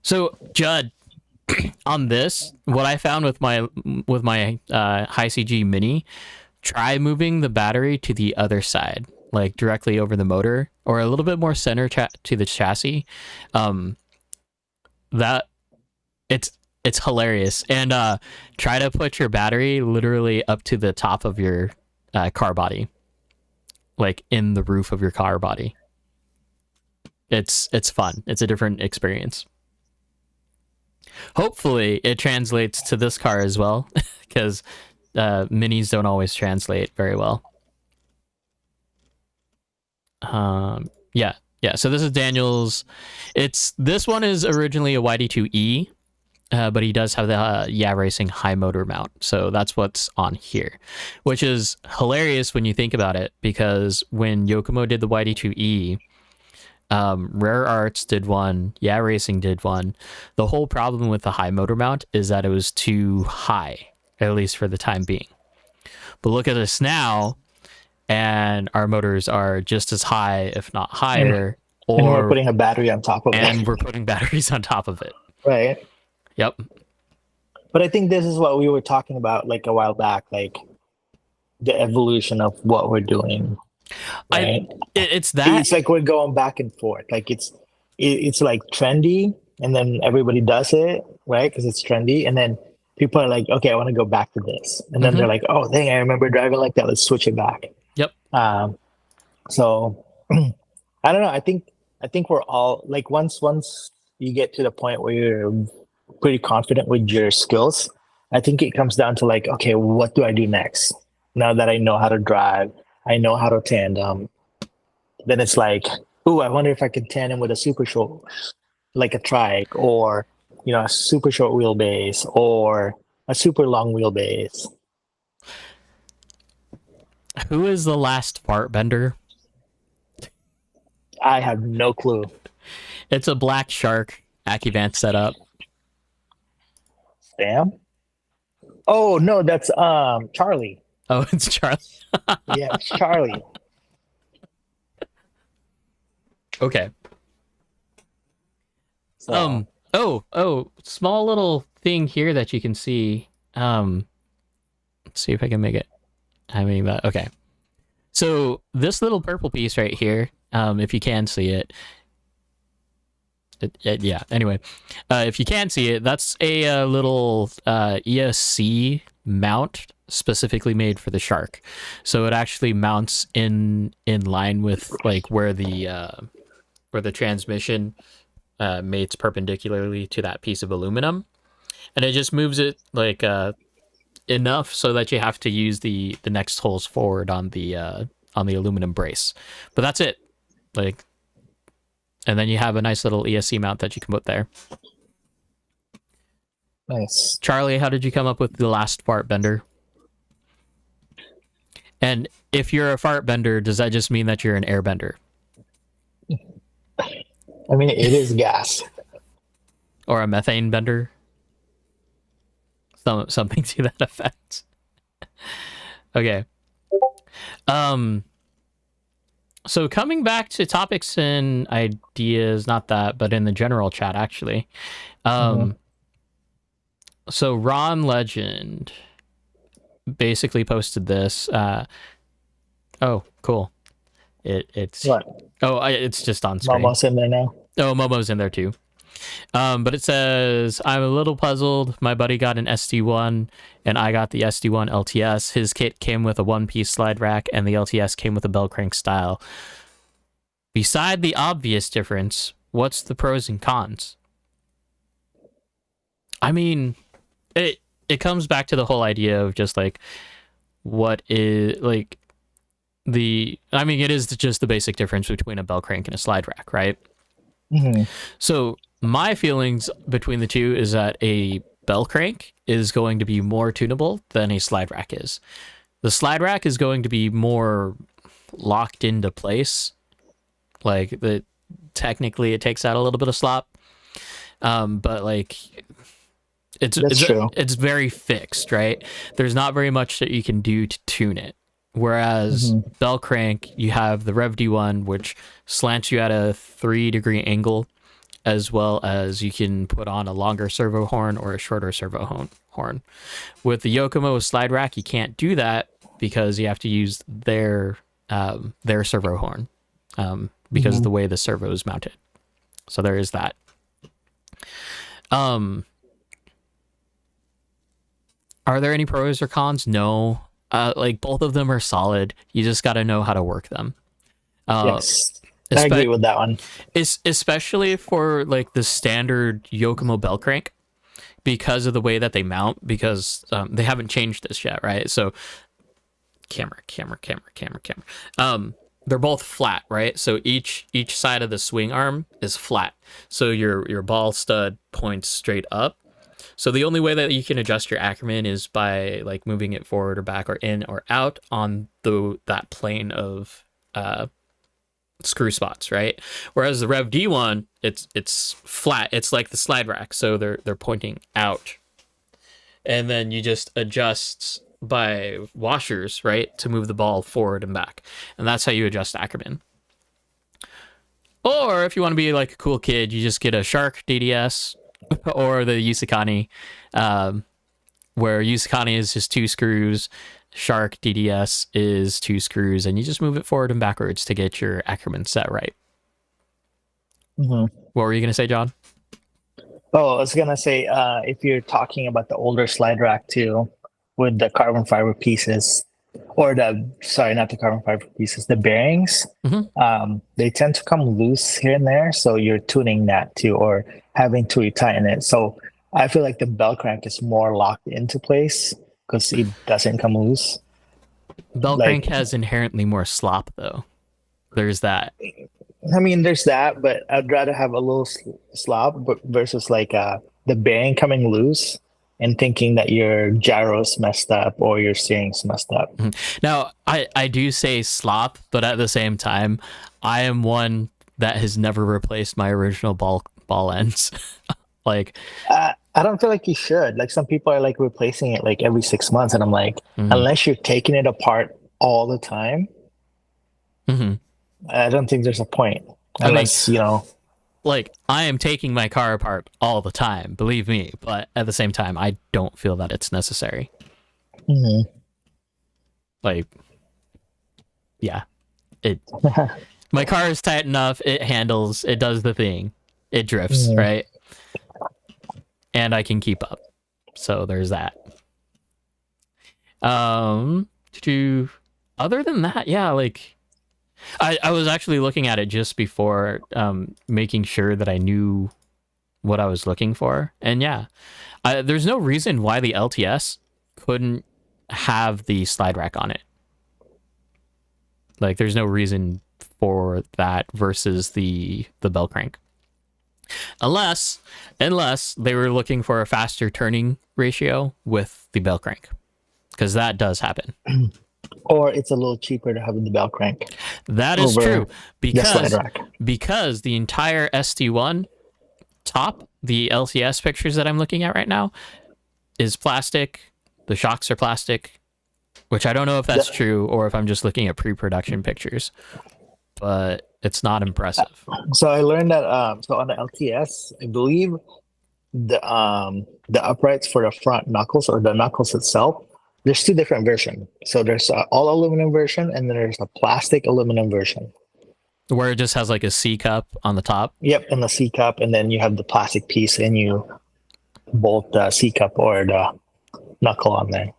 So Judd, on this, what I found with my High CG Mini, try moving the battery to the other side, like directly over the motor, or a little bit more center to the chassis. That it's hilarious. And try to put your battery literally up to the top of your car body, like in the roof of your car body. It's fun. It's a different experience. Hopefully it translates to this car as well, because minis don't always translate very well. Yeah. So this is Daniel's. This one is originally a YD2E, but he does have the Yeah Racing high motor mount. So that's what's on here, which is hilarious when you think about it, because when Yokomo did the YD2E, Rare Arts did one, Yeah Racing did one. The whole problem with the high motor mount is that it was too high, at least for the time being. But look at us now, and our motors are just as high, if not higher. And we're putting a battery on top of it. And we're putting batteries on top of it. Right. Yep. But I think this is what we were talking about like a while back, like the evolution of what we're doing. Right? It's that. It's like we're going back and forth. Like it's like trendy, and then everybody does it, right? Because it's trendy, and then people are like, okay, I want to go back to this, and then they're like, oh, dang, I remember driving like that. Let's switch it back. Yep. So I don't know. I think we're all like once you get to the point where you're pretty confident with your skills, I think it comes down to like, okay, what do I do next? Now that I know how to drive, I know how to tandem, then it's like, oh, I wonder if I can tandem with a super short, like a trike, or a super short wheelbase, or a super long wheelbase. Who is the last fart bender? I have no clue. It's a Black Shark Acuvant setup. Sam? Oh no, that's Charlie. Oh, it's Charlie. Yeah, it's Charlie. Okay. So Oh, small little thing here that you can see. Let's see if I can make it. I mean, okay. So this little purple piece right here, if you can see it, yeah. Anyway, if you can see it, that's a little ESC mount specifically made for the Shark. So it actually mounts in line with like where the transmission mates perpendicularly to that piece of aluminum, and it just moves it like enough so that you have to use the next holes forward on the aluminum brace. But that's it. Like, and then you have a nice little ESC mount that you can put there. nice. Charlie, how did you come up with the last fart bender? And if you're a fart bender, does that just mean that you're an airbender? I mean, it is gas. Or a methane bender? Something to that effect. Okay. So coming back to topics and ideas, not that, but in the general chat, actually. So Ron Legend basically posted this. Oh, cool. It's What? It's just on screen. Momo's in there now. Oh, Momo's in there too. But it says, I'm a little puzzled. My buddy got an SD1 and I got the SD1 LTS. His kit came with a one-piece slide rack and the LTS came with a bell crank style. Beside the obvious difference, what's the pros and cons? I mean, it comes back to the whole idea of just like what is like it is just the basic difference between a bell crank and a slide rack, right? Mm-hmm. So my feelings between the two is that a bell crank is going to be more tunable than a slide rack is. The slide rack is going to be more locked into place. Like technically it takes out a little bit of slop. But like it's very fixed, right? There's not very much that you can do to tune it. Whereas bell crank, you have the Rev D1, which slants you at a 3-degree angle, as well as you can put on a longer servo horn or a shorter servo horn. With the Yokomo slide rack, you can't do that because you have to use their servo horn because of the way the servo is mounted. So there is that. Are there any pros or cons? No. Like both of them are solid. You just got to know how to work them. Yes, I agree with that one. Especially for like the standard Yokomo bell crank, because of the way that they mount. Because they haven't changed this yet, right? So camera. They're both flat, right? So each side of the swing arm is flat. So your ball stud points straight up. So the only way that you can adjust your Ackerman is by like moving it forward or back or in or out on that plane of screw spots, right? Whereas the Rev D1, it's flat. It's like the slide rack, so they're pointing out, and then you just adjust by washers, right, to move the ball forward and back, and that's how you adjust Ackerman. Or if you want to be like a cool kid, you just get a Shark DDS. Or the Yusukani, where Yusukani is just 2 screws, Shark DDS is 2 screws, and you just move it forward and backwards to get your Ackerman set right. What were you going to say, John? Oh, I was going to say, if you're talking about the older slide rack too, with the carbon fiber pieces, or the sorry, not the carbon fiber pieces, the bearings. They tend to come loose here and there, so you're tuning that too, or having to retighten it. So I feel like the bell crank is more locked into place because it doesn't come loose. Bell Like- crank has inherently more slop, though. There's that. I mean, there's that, but I'd rather have a little slop versus like the bearing coming loose and thinking that your gyro's messed up or your steering's messed up. Now, I do say slop, but at the same time, I am one that has never replaced my original ball ends. Like, I don't feel like you should. Like some people are like replacing it like every 6 months, and I'm like, unless you're taking it apart all the time, I don't think there's a point. Unless like I am taking my car apart all the time, believe me. But at the same time, I don't feel that it's necessary. Like, yeah, my car is tight enough. It handles. It does the thing. It drifts, right? And I can keep up. So there's that. Other than that, yeah, like I was actually looking at it just before, making sure that I knew what I was looking for. And yeah, there's no reason why the LTS couldn't have the slide rack on it. Like, there's no reason for that versus the bell crank. Unless they were looking for a faster turning ratio with the bell crank, because that does happen. Or it's a little cheaper to have the bell crank. That is true, the slide rack. because the entire ST1 top, the LTS pictures that I'm looking at right now, is plastic. The shocks are plastic, which I don't know if that's true or if I'm just looking at pre-production pictures, but it's not impressive. So I learned that so on the LTS, I believe the uprights for the front knuckles or the knuckles itself, there's two different versions. So there's a all aluminum version and then there's a plastic aluminum version. Where it just has like a C cup on the top. Yep, and the C cup, and then you have the plastic piece and you bolt the C cup or the knuckle on there.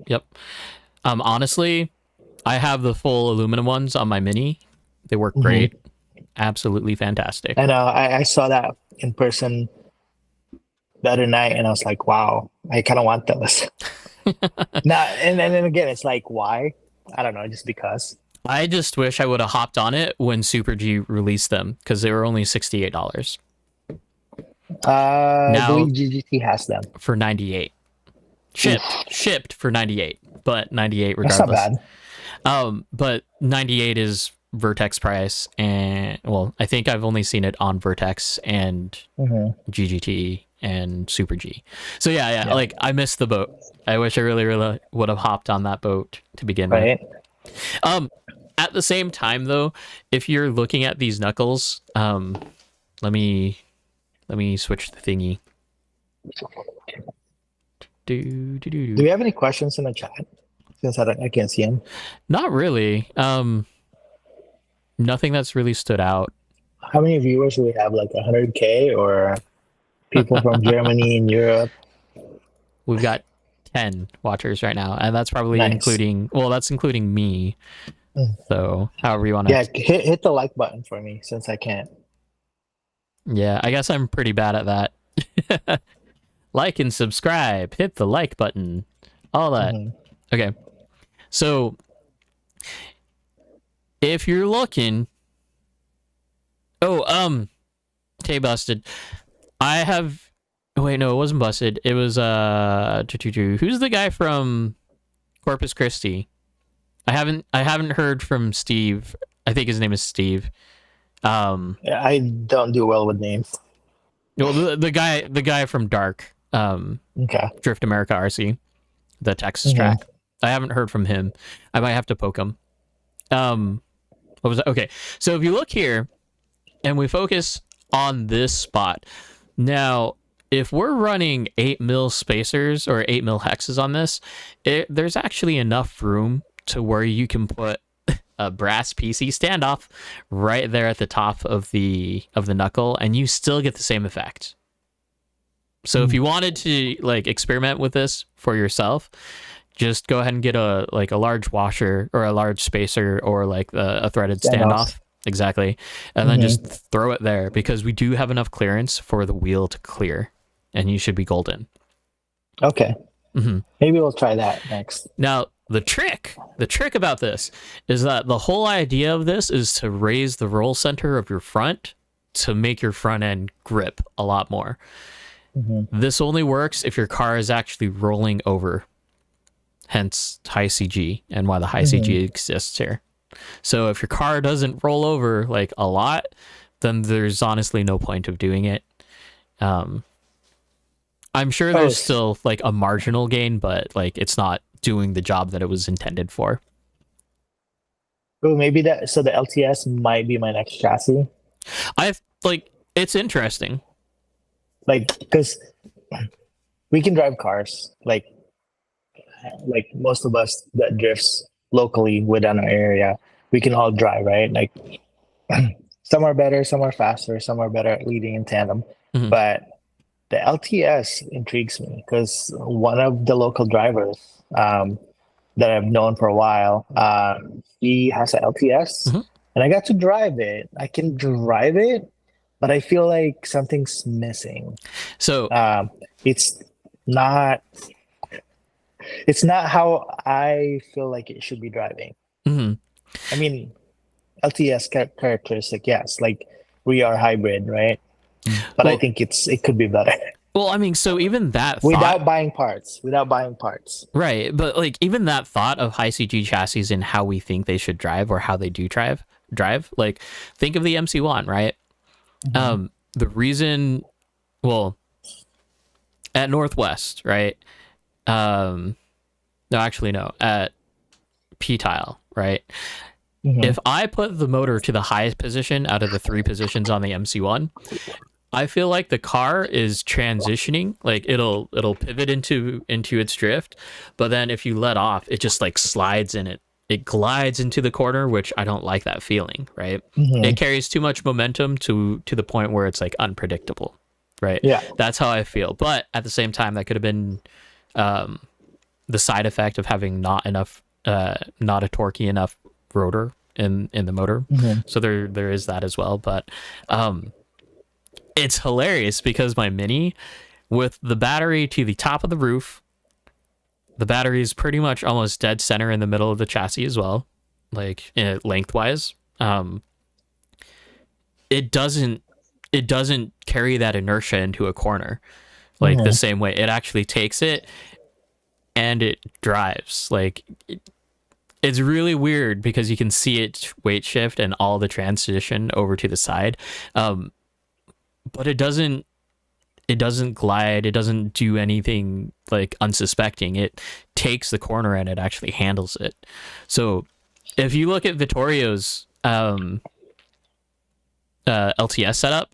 Yep. Honestly, I have the full aluminum ones on my Mini. They work great. Absolutely fantastic. And I saw that in person the other night, and I was like, wow, I kind of want those. And then again, it's like, why? I don't know, just because. I just wish I would have hopped on it when Super G released them, because they were only $68. I believe GGT has them. For 98. Shipped for 98, but 98 regardless. That's not bad. But 98 is Vertex price, and well, I think I've only seen it on Vertex and GGT and Super G. So yeah, like I missed the boat. I wish I really would have hopped on that boat to begin with. At the same time though, if you're looking at these knuckles, let me switch the thingy. Do we have any questions in the chat? Since I can't see them. Not really. Nothing that's really stood out. How many viewers do we have? Like 100K, or people from Germany and Europe? We've got 10 watchers right now, and that's probably Nice. including me. So however you want to. Yeah, hit the like button for me since I can't. Yeah, I guess I'm pretty bad at that. Like and subscribe, hit the like button, all that. Okay, so if you're looking, okay, Busted. I have. Wait, no, it wasn't Busted. It was who's the guy from Corpus Christi? I haven't heard from Steve. I think his name is Steve. I don't do well with names. Well, the guy from Dark. Okay. Drift America RC, the Texas track. I haven't heard from him. I might have to poke him. What was that? Okay, so if you look here and we focus on this spot, now if we're running 8mm spacers or 8mm hexes on this, there's actually enough room to where you can put a brass PC standoff right there at the top of the knuckle, and you still get the same effect. So if you wanted to like experiment with this for yourself, just go ahead and get a large washer or a large spacer or like a threaded Standoffs. standoff. Exactly. And then just throw it there because we do have enough clearance for the wheel to clear and you should be golden. Okay. hmm Maybe we'll try that next. Now, the trick about this is that the whole idea of this is to raise the roll center of your front to make your front end grip a lot more. This only works if your car is actually rolling over, hence high CG and why the high CG exists here. So if your car doesn't roll over like a lot, then there's honestly no point of doing it. I'm sure there's still like a marginal gain, but like it's not doing the job that it was intended for. Oh, maybe that. So the LTS might be my next chassis. It's interesting. Like, because we can drive cars, like most of us that drifts locally within our area, we can all drive, right? Like, some are better, some are faster, some are better at leading in tandem. But the LTS intrigues me because one of the local drivers that I've known for a while, he has an LTS, and I got to drive it. I can drive it, but I feel like something's missing. So it's not how I feel like it should be driving. I mean, LTS characteristic, yes, like we are hybrid, right? But I think it could be better. Well, I mean, so even that without buying parts, right? But like even that thought of high CG chassis and how we think they should drive or how they do drive. Like, think of the MC1, right? The reason, well, at Northwest, right? No, actually, no, at P-Tile, right? If I put the motor to the highest position out of the 3 positions on the MC1, I feel like the car is transitioning, like it'll pivot into its drift, but then if you let off, it just like slides in it. It glides into the corner, which I don't like that feeling, right? It carries too much momentum to the point where it's like unpredictable, right? Yeah. That's how I feel. But at the same time, that could have been the side effect of having not a torquey enough rotor in the motor. So there is that as well. But it's hilarious because my Mini, with the battery to the top of the roof, the battery is pretty much almost dead center in the middle of the chassis as well, like lengthwise. It doesn't carry that inertia into a corner like the same way. It actually takes it and it drives. Like it's really weird because you can see it weight shift and all the transition over to the side, but it doesn't glide. It doesn't do anything like unsuspecting. It takes the corner and it actually handles it. So if you look at Vittorio's LTS setup,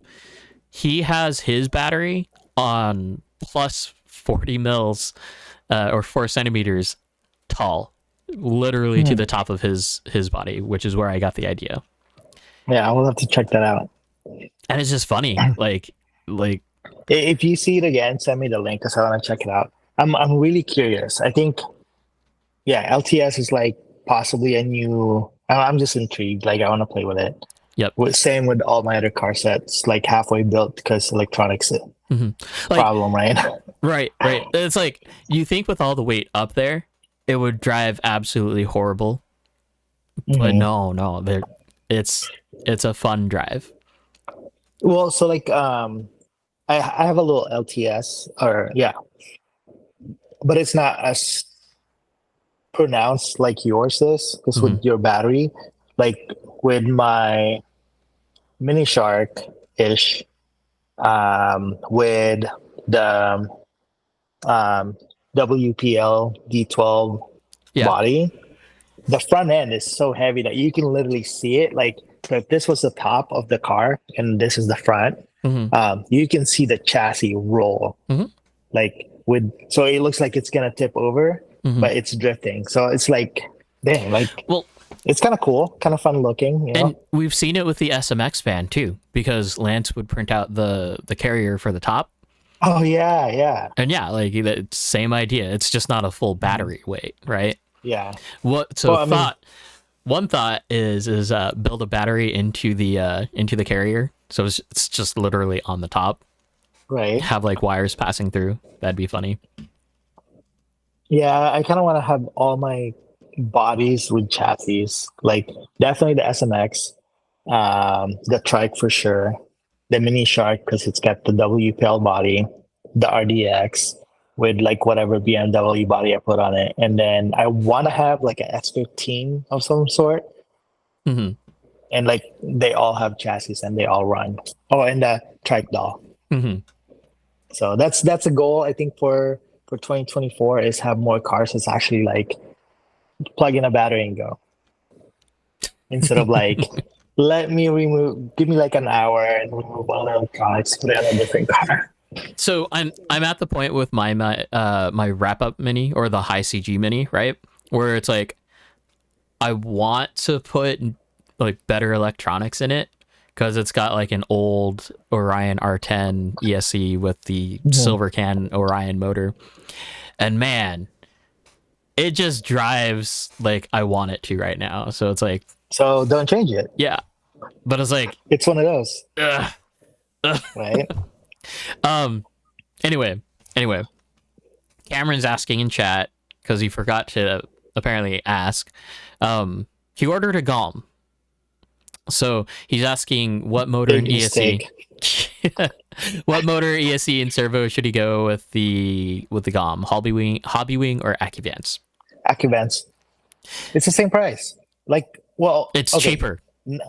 he has his battery on plus 40 mils or 4 centimeters tall, literally to the top of his body, which is where I got the idea. Yeah, I will have to check that out. And it's just funny, like if you see it again, send me the link because I want to check it out. I'm really curious. I think, yeah, LTS is like possibly a new. I'm just intrigued. Like I want to play with it. Yep. Same with all my other car sets, like halfway built because electronics problem, right? Right. It's like you think with all the weight up there, it would drive absolutely horrible, but no, it's a fun drive. Well, so like I have a little LTS, but it's not as pronounced like yours is, because with your battery, like with my Mini Shark ish, with the WPL D12 body, the front end is so heavy that you can literally see it. Like if this was the top of the car and this is the front, you can see the chassis roll. Like so it looks like it's gonna tip over, but it's drifting. So it's like, dang, like, well, it's kind of cool, kind of fun looking, you know? And we've seen it with the SMX van too, because Lance would print out the carrier for the top, Oh yeah, yeah, And yeah, like it's same idea. It's just not a full mhm, battery weight, right? yeah. What so Well, I mean, thought one thought is build a battery into the carrier. So it's just literally on the top. right. Have like wires passing through. That'd be funny. Yeah, I kind of want to have all my bodies with chassis. Like definitely the SMX, the Trike for sure, the Mini Shark because it's got the WPL body, the RDX with like whatever BMW body I put on it, and then I want to have like an S15 of some sort, Hmm. and like they all have chassis and they all run. Oh, and the Trike doll. Hmm. So that's a goal I think for 2024 is have more cars that's actually like plug in a battery and go instead of like let me remove give me like an hour and remove all the electronics put it on a different car. So I'm at the point with my wrap up mini or the high CG mini, right? Where it's like I want to put like better electronics in it because it's got like an old Orion R10 ESC with the Mhm. silver can Orion motor. And man, it just drives like I want it to right now. So it's like, So don't change it. yeah. But it's like, It's one of those, ugh. right? um anyway, anyway, Cameron's asking in chat because he forgot to apparently ask. He ordered a GOM. So he's asking what motor Big and ESC. mistake. What motor, ESC, and servo should he go with the GOM? Hobby Wing, or AccuVance? Accuvance. It's the same price. Like, well, It's okay, cheaper. n-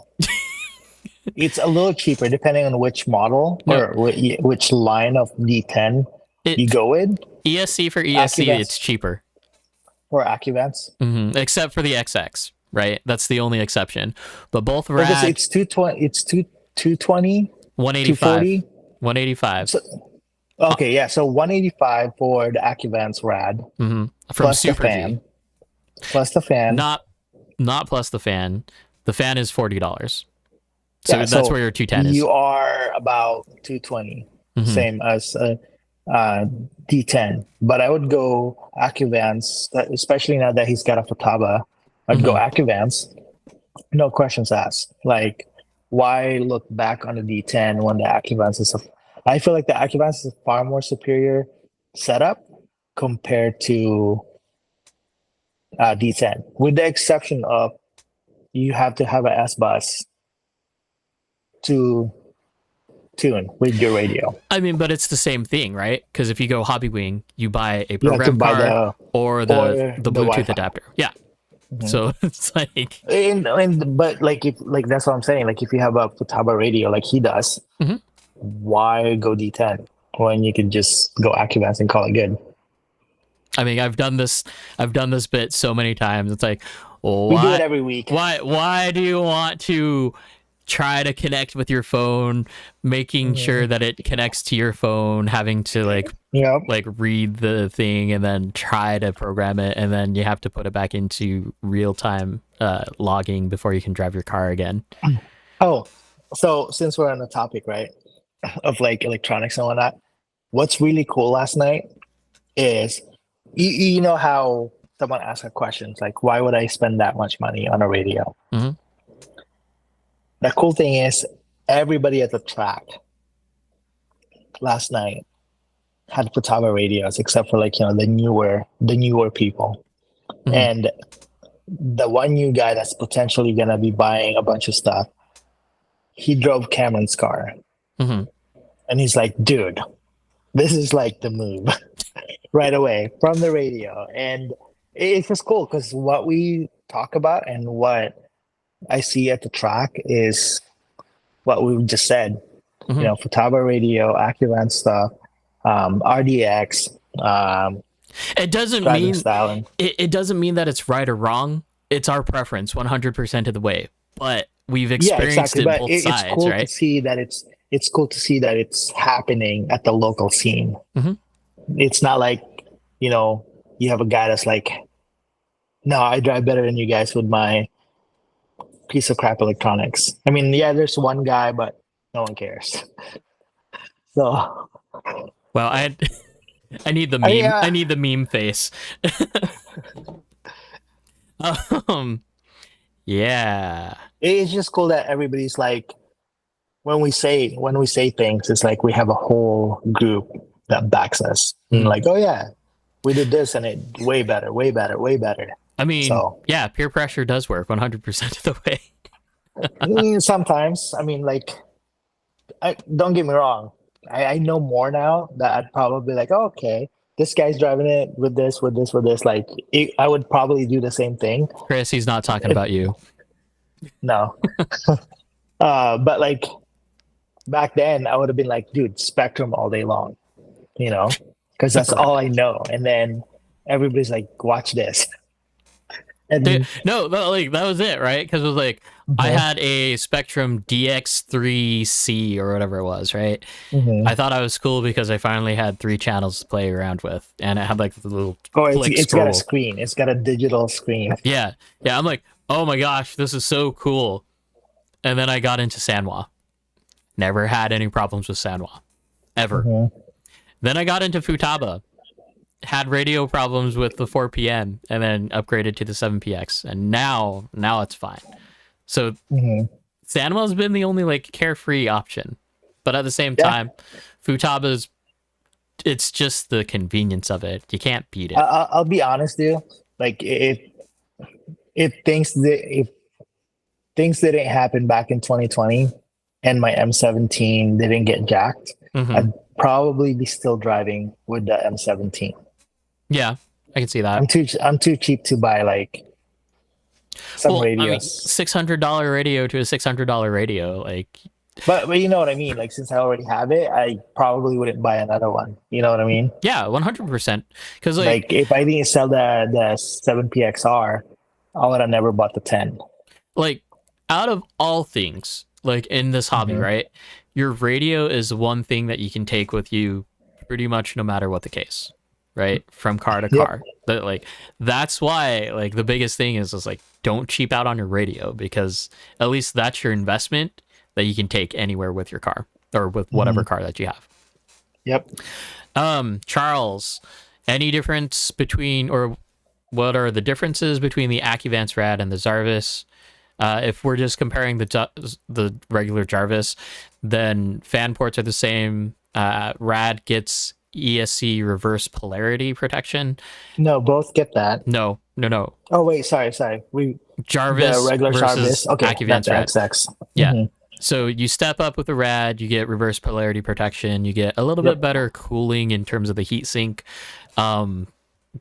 it's a little cheaper depending on which model No, or which line of D10 you it go with. ESC for ESC, it's Accuvance cheaper. or Accuvance. Except for the XX, right? That's the only exception. But both Because rad it's 220, it's 220, 185, 240. 185 So, okay, yeah. So 185 for the Accuvance Rad from plus the Super V. fan, plus the fan. Not not plus the fan. The fan is $40. Yeah, So that's so where your 210 is. you are about 220, Hmm. same as D10. But I would go Accuvance, especially now that he's got a Futaba. I'd go Hmm. Accuvance, no questions asked. Like, why look back on the D10 when the Accuvance is I feel like the Accuvance is a far more superior setup compared to D10, with the exception of you have to have an S bus to tune with your radio. I mean, but it's the same thing, right? Because if you go Hobby Wing, you buy a You have to program buy card the or or the the Bluetooth Wi-Fi. adapter. Yeah. Mhm. So it's like, And but like if like that's what I'm saying. Like if you have a Futaba radio like he does, Mhm. why go D10 when you could just go Accuvance and call it good? I mean, I've done this bit so many times. It's like, We do it why, every week. why do you want to try to connect with your phone, making sure Mhm. that it connects to your phone, having to Yep. like read the thing and then try to program it, and then you have to put it back into real time logging before you can drive your car again. Oh, so since we're on the topic, right, of like electronics and whatnot, what's really cool last night is you know how someone asked a question like, why would I spend that much money on a radio? Mhm. The cool thing is everybody at the track last night had Futaba radios except for like, the newer people. Mhm. And the one new guy that's potentially gonna be buying a bunch of stuff, he drove Cameron's car. Mhm. And he's like, dude, this is like the move right away from the radio. And it's just cool because what we talk about and what I see at the track is what we just said. Mhm. Futaba radio, Accurant stuff, RDX, It doesn't driving mean styling. it doesn't mean that it's right or wrong. It's our preference 100% of the way. But we've Yeah, experienced exactly. it But both it's sides, cool to right? see that it's cool to see that it's happening at the local scene. Mhm. It's not like, you have a guy that's like, no, I drive better than you guys with my piece of crap electronics. I mean, yeah, there's one guy, but no one cares. So Well, I need the I, meme. I need the meme face. um, yeah. it's just cool that everybody's like, when we say things, it's like we have a whole group that backs us. And Mhm. like, oh yeah, we did this and it way better, way better, way better. I mean, So yeah, peer pressure does work 100% of the way. sometimes, I mean, like, don't get me wrong. I know more now that I'd probably like, oh, okay, this guy's driving it with this, with this, with this. Like, I would probably do the same thing. Chris, he's not talking about you. No, but like back then, I would have been like, dude, Spectrum all day long, you know, because that's all I know. And then everybody's like, watch this. And Dude, no, like that was it, right? Because it was like I Mhm, had a Spectrum DX3C or whatever it was, right? mhm. I thought I was cool because I finally had 3 channels to play around with, and it had like the little Oh, click it's got a scroll. screen. It's got a digital screen. Yeah, yeah. I'm like, oh my gosh, this is so cool. And then I got into Sanwa. Never had any problems with Sanwa, ever. Mhm, Then I got into Futaba. Had radio problems with the 4PM, and then upgraded to the 7PX, and now it's fine. So mhm. Sanwa's been the only like carefree option, but at the same Yeah. time, Futaba's it's just the convenience of it. You can't beat it. I'll be honest, dude. Like, if things didn't happen back in 2020, and my M17 didn't get jacked, Mhm. I'd probably be still driving with the M17. Yeah, I can see that. I'm too cheap to buy like some Well, I mean, radios. $600 radio to a $600 radio, like But you know what I mean? Like, since I already have it, I probably wouldn't buy another one. You know what I mean? yeah, 100%. Because Like, if I didn't sell the 7PXR, I would have never bought the 10. like out of all things, like in this hobby, Mhm. right? Your radio is one thing that you can take with you pretty much no matter what the case, right? From car to Yep. car. That like that's why like the biggest thing is like don't cheap out on your radio, because at least that's your investment that you can take anywhere with your car or with whatever car that you have. Yep. Charles, any difference between, or what are the differences between the AccuVance Rad and the Jarvis? If we're just comparing the regular Jarvis, then fan ports are the same. Rad gets ESC reverse polarity protection. No, both get that. No. Oh wait, sorry. Jarvis The regular versus Jarvis. Okay, AccuVance not the Rad. XX. Yeah. Mhm. So you step up with the Rad, you get reverse polarity protection, you get a little Yep. bit better cooling in terms of the heat sink,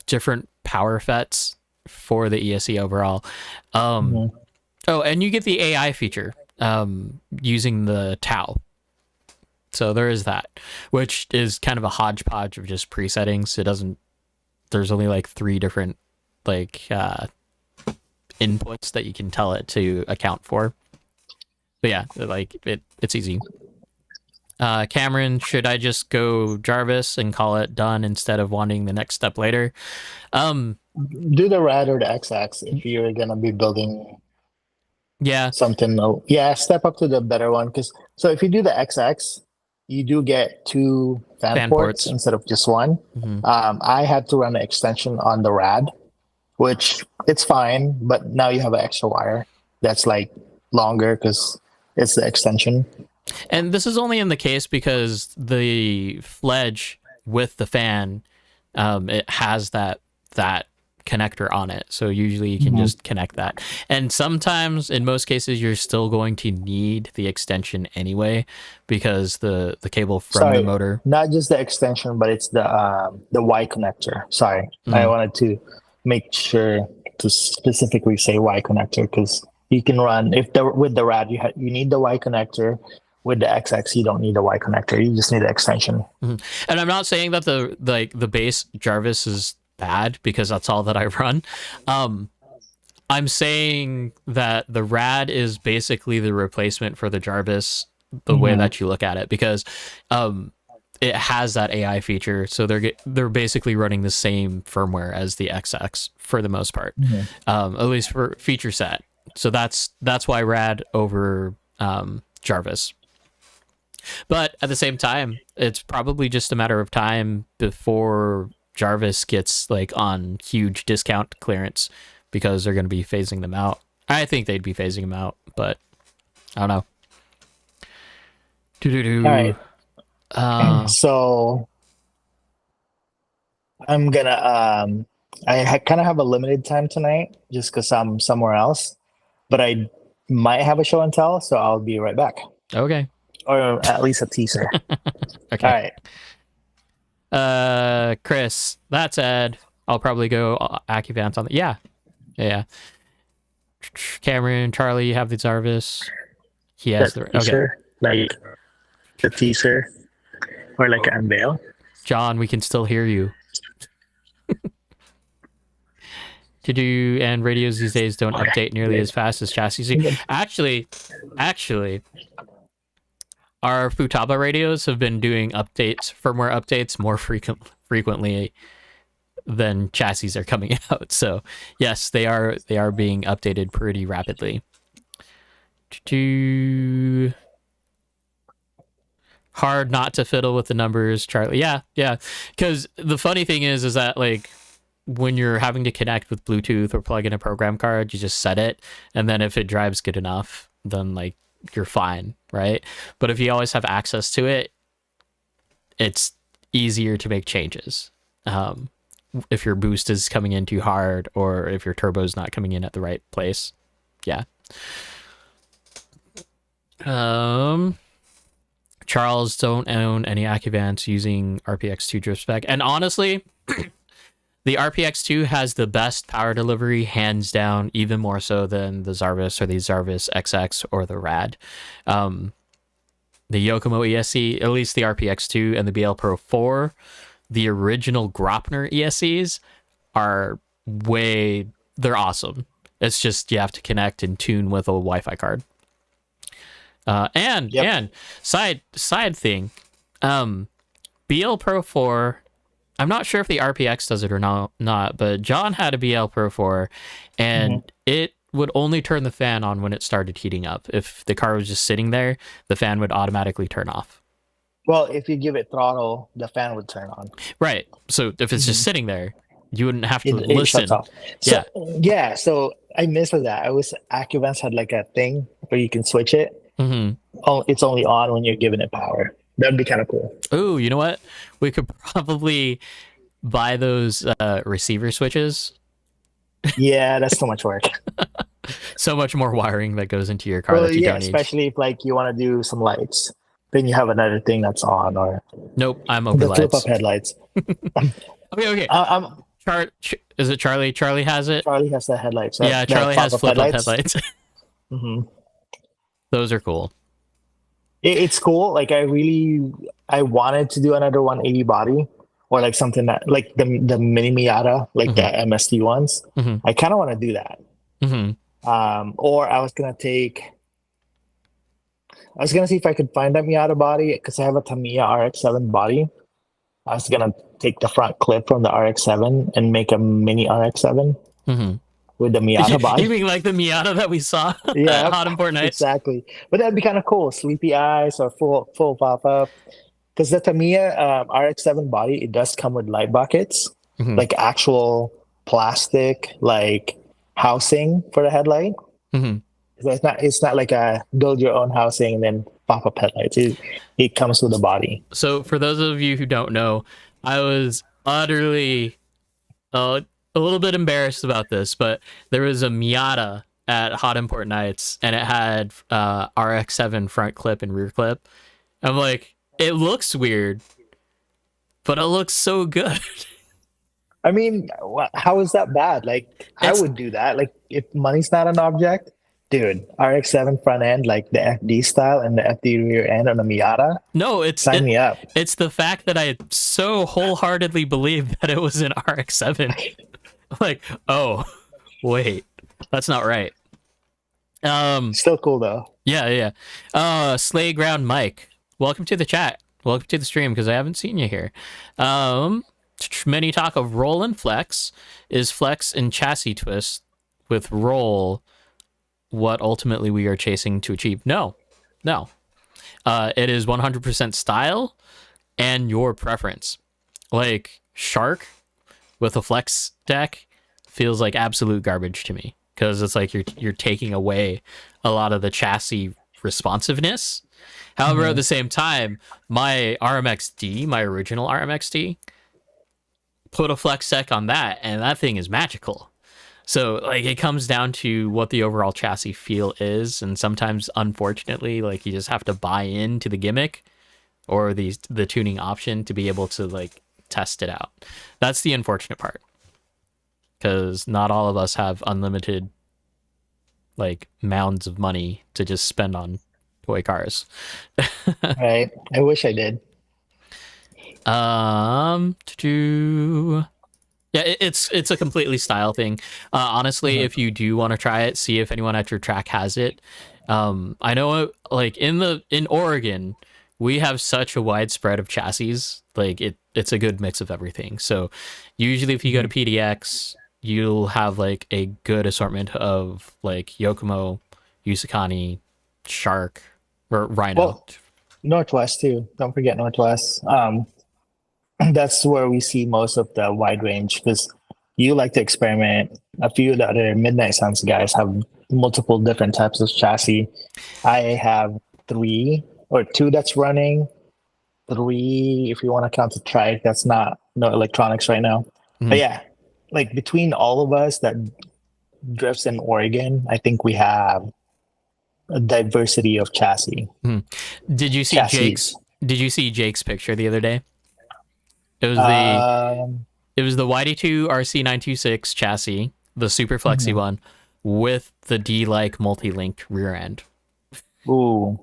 different power FETs for the ESC overall. Mhm. Oh, and you get the AI feature using the Tau. So there is that, which is kind of a hodgepodge of just presettings. It doesn't. There's only like 3 different like inputs that you can tell it to account for. But yeah, like it's easy. Cameron, should I just go Jarvis and call it done instead of wanting the next step later? Do the Rad or the XX if you're gonna be building Yeah, something. Yeah, step up to the better one. Because so if you do the XX, you do get 2 fan ports instead of just one. Mhm. I had to run an extension on the Rad, which it's fine, but now you have an extra wire that's like longer because it's the extension. And this is only in the case because the Fledge with the fan, it has that connector on it. So usually you can just connect that. And sometimes, in most cases, you're still going to need the extension anyway because the cable from the motor. Not just the extension, but it's the Y connector. Sorry, I wanted to make sure to specifically say Y connector because you can run with the Rad you need the Y connector. With the XX, you don't need a Y connector. You just need the extension. And I'm not saying that the base Jarvis is bad because that's all that I run. I'm saying that the Rad is basically the replacement for the Jarvis, the way that you look at it, because it has that AI feature. So they're basically running the same firmware as the XX for the most part, at least for feature set. So that's why Rad over Jarvis. But at the same time, it's probably just a matter of time before Jarvis gets like on huge discount clearance because they're going to be phasing them out. I think they'd be phasing them out, but I don't know. All right. Uh, So I'm gonna kind of have a limited time tonight just because I'm somewhere else, but I might have a show and tell, so I'll be right back, okay. or at least a teaser. Okay. All right. Chris, that said, I'll probably go Acuvant on the. Yeah. Yeah. Cameron, Charlie, you have the Zarvis. He has the. Okay. Teaser, like the teaser, or like an unveil. John, we can still hear you. To do and radios these days don't update nearly as fast as chassis. Actually, our Futaba radios have been doing updates, firmware updates, more frequently than chassis are coming out. So yes, they are being updated pretty rapidly. Hard not to fiddle with the numbers, Charlie. Yeah. Because the funny thing is that like when you're having to connect with Bluetooth or plug in a program card, you just set it, and then if it drives good enough, then like you're fine, right? But if you always have access to it, it's easier to make changes. If your boost is coming in too hard or if your turbo's not coming in at the right place. Yeah. Charles, don't own any Acuvants using RPX2 drift spec. And honestly, the RPX2 has the best power delivery, hands down, even more so than the Zarvis or the Zarvis XX or the Rad. The Yokomo ESC, at least the RPX2 and the BL Pro 4, the original Gropner ESCs they're awesome. It's just you have to connect and tune with a Wi-Fi card. And side thing, BL Pro 4, I'm not sure if the RPX does it or not, but John had a BL Pro 4, and it would only turn the fan on when it started heating up. If the car was just sitting there, the fan would automatically turn off. Well, if you give it throttle, the fan would turn on. Right. So if it's just sitting there, you wouldn't have to listen. It shuts off. So I missed that. Acuvants had like a thing where you can switch it. Oh, it's only on when you're giving it power. That'd be kind of cool. Ooh, you know what? We could probably buy those receiver switches. Yeah, that's so much work. So much more wiring that goes into your car that you don't need. Especially if like you want to do some lights, then you have another thing that's on. Or nope, I'm over the flip up headlights. Okay. Is it Charlie? Charlie has it. Charlie has the headlights. Right? Yeah, Charlie has flip up headlights. Those are cool. It's cool. Like I wanted to do another 180 body, or like something that like the mini Miata, like the MST ones. I kind of want to do that. Or I was gonna see if I could find that Miata body because I have a Tamiya RX-7 body. I was gonna take the front clip from the RX-7 and make a mini RX-7 with the Miata body. You mean like the Miata that we saw at Hot Import Nights? Exactly. But that'd be kind of cool. Sleepy eyes or full pop up. Because the Tamiya RX-7 body, it does come with light buckets, like actual plastic like housing for the headlight. So it's not like a build your own housing and then pop up headlights. It comes with a body. So for those of you who don't know, I was utterly a little bit embarrassed about this, but there was a Miata at Hot Import Nights and it had RX-7 front clip and rear clip. I'm like, it looks weird, but it looks so good. I mean, how is that bad? Like, I would do that. Like, if money's not an object, dude, RX-7 front end, like the FD style and the FD rear end on a Miata. No, sign me up. It's the fact that I so wholeheartedly believed that it was an RX-7. Like, oh, wait, that's not right. Still cool though. Yeah. Slay Ground Mike, welcome to the chat. Welcome to the stream because I haven't seen you here. Many talk of roll and flex. Is flex and chassis twist with roll what ultimately we are chasing to achieve? No. It is 100% style and your preference. Like Shark with a flex deck feels like absolute garbage to me because it's like you're taking away a lot of the chassis responsiveness. However, at the same time, my RMXD, my original RMXD, put a flex deck on that, and that thing is magical. So like it comes down to what the overall chassis feel is, and sometimes unfortunately, like you just have to buy into the gimmick or the tuning option to be able to like test it out. That's the unfortunate part. Because not all of us have unlimited like mounds of money to just spend on toy cars. Right. I wish I did. Yeah, it's a completely style thing. Honestly, if you do want to try it, see if anyone at your track has it. I know, like in Oregon, we have such a wide spread of chassis. Like it's a good mix of everything. So usually, if you go to PDX, you'll have like a good assortment of like Yokomo, Yusukani, Shark, or Rhino. Well, Northwest too. Don't forget Northwest. That's where we see most of the wide range because you like to experiment. A few of the other Midnight Suns guys have multiple different types of chassis. I have 3 or 2 that's running. 3, if you want to count the trike, that's not no electronics right now. But yeah, like between all of us that drifts in Oregon, I think we have a diversity of chassis. Did you see Chassis. Jake's? Did you see Jake's picture the other day? It was the YD2 RC926 chassis, the super flexy one, with the D-like multi-link rear end. Ooh.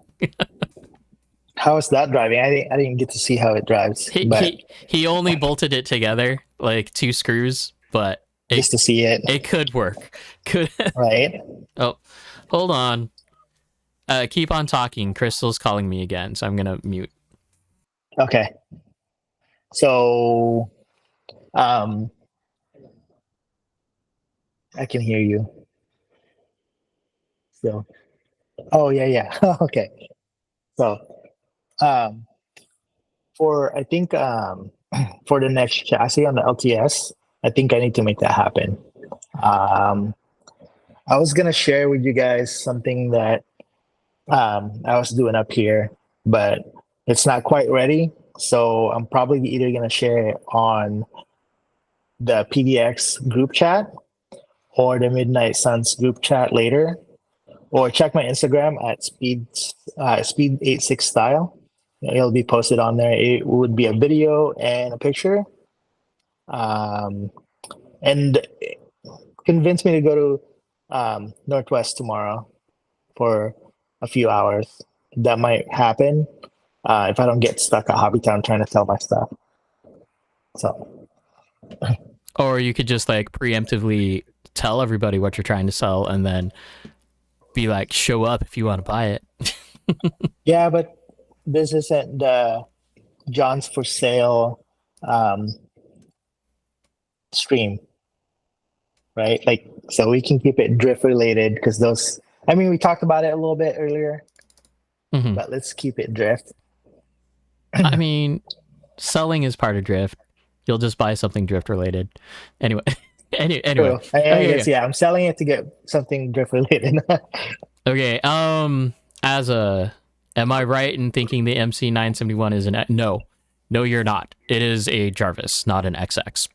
How is that driving? I didn't get to see how it drives. He only bolted it together, like 2 screws, but just to see it. It could work. Right? Oh, hold on. Keep on talking. Crystal's calling me again, so I'm gonna mute. Okay. So, I can hear you. So, oh yeah. Okay. So, I think for the next chassis on the LTS, I think I need to make that happen. I was gonna share with you guys something that I was doing up here, but it's not quite ready. So I'm probably either gonna share it on the PDX group chat or the Midnight Suns group chat later, or check my Instagram at speed86 style. It'll be posted on there. It would be a video and a picture. And convince me to go to Northwest tomorrow for a few hours. That might happen if I don't get stuck at Hobbytown trying to sell my stuff. So, or you could just like preemptively tell everybody what you're trying to sell and then be like, show up if you want to buy it. Yeah, but this isn't the John's for sale stream, right? Like, so we can keep it drift related because those, I mean, we talked about it a little bit earlier, but let's keep it drift. I mean, selling is part of drift. You'll just buy something drift related. Anyway. Anyway. Yeah, I'm selling it to get something drift related. Okay. Am I right in thinking the MC971 is no, you're not. It is a Jarvis, not an XX.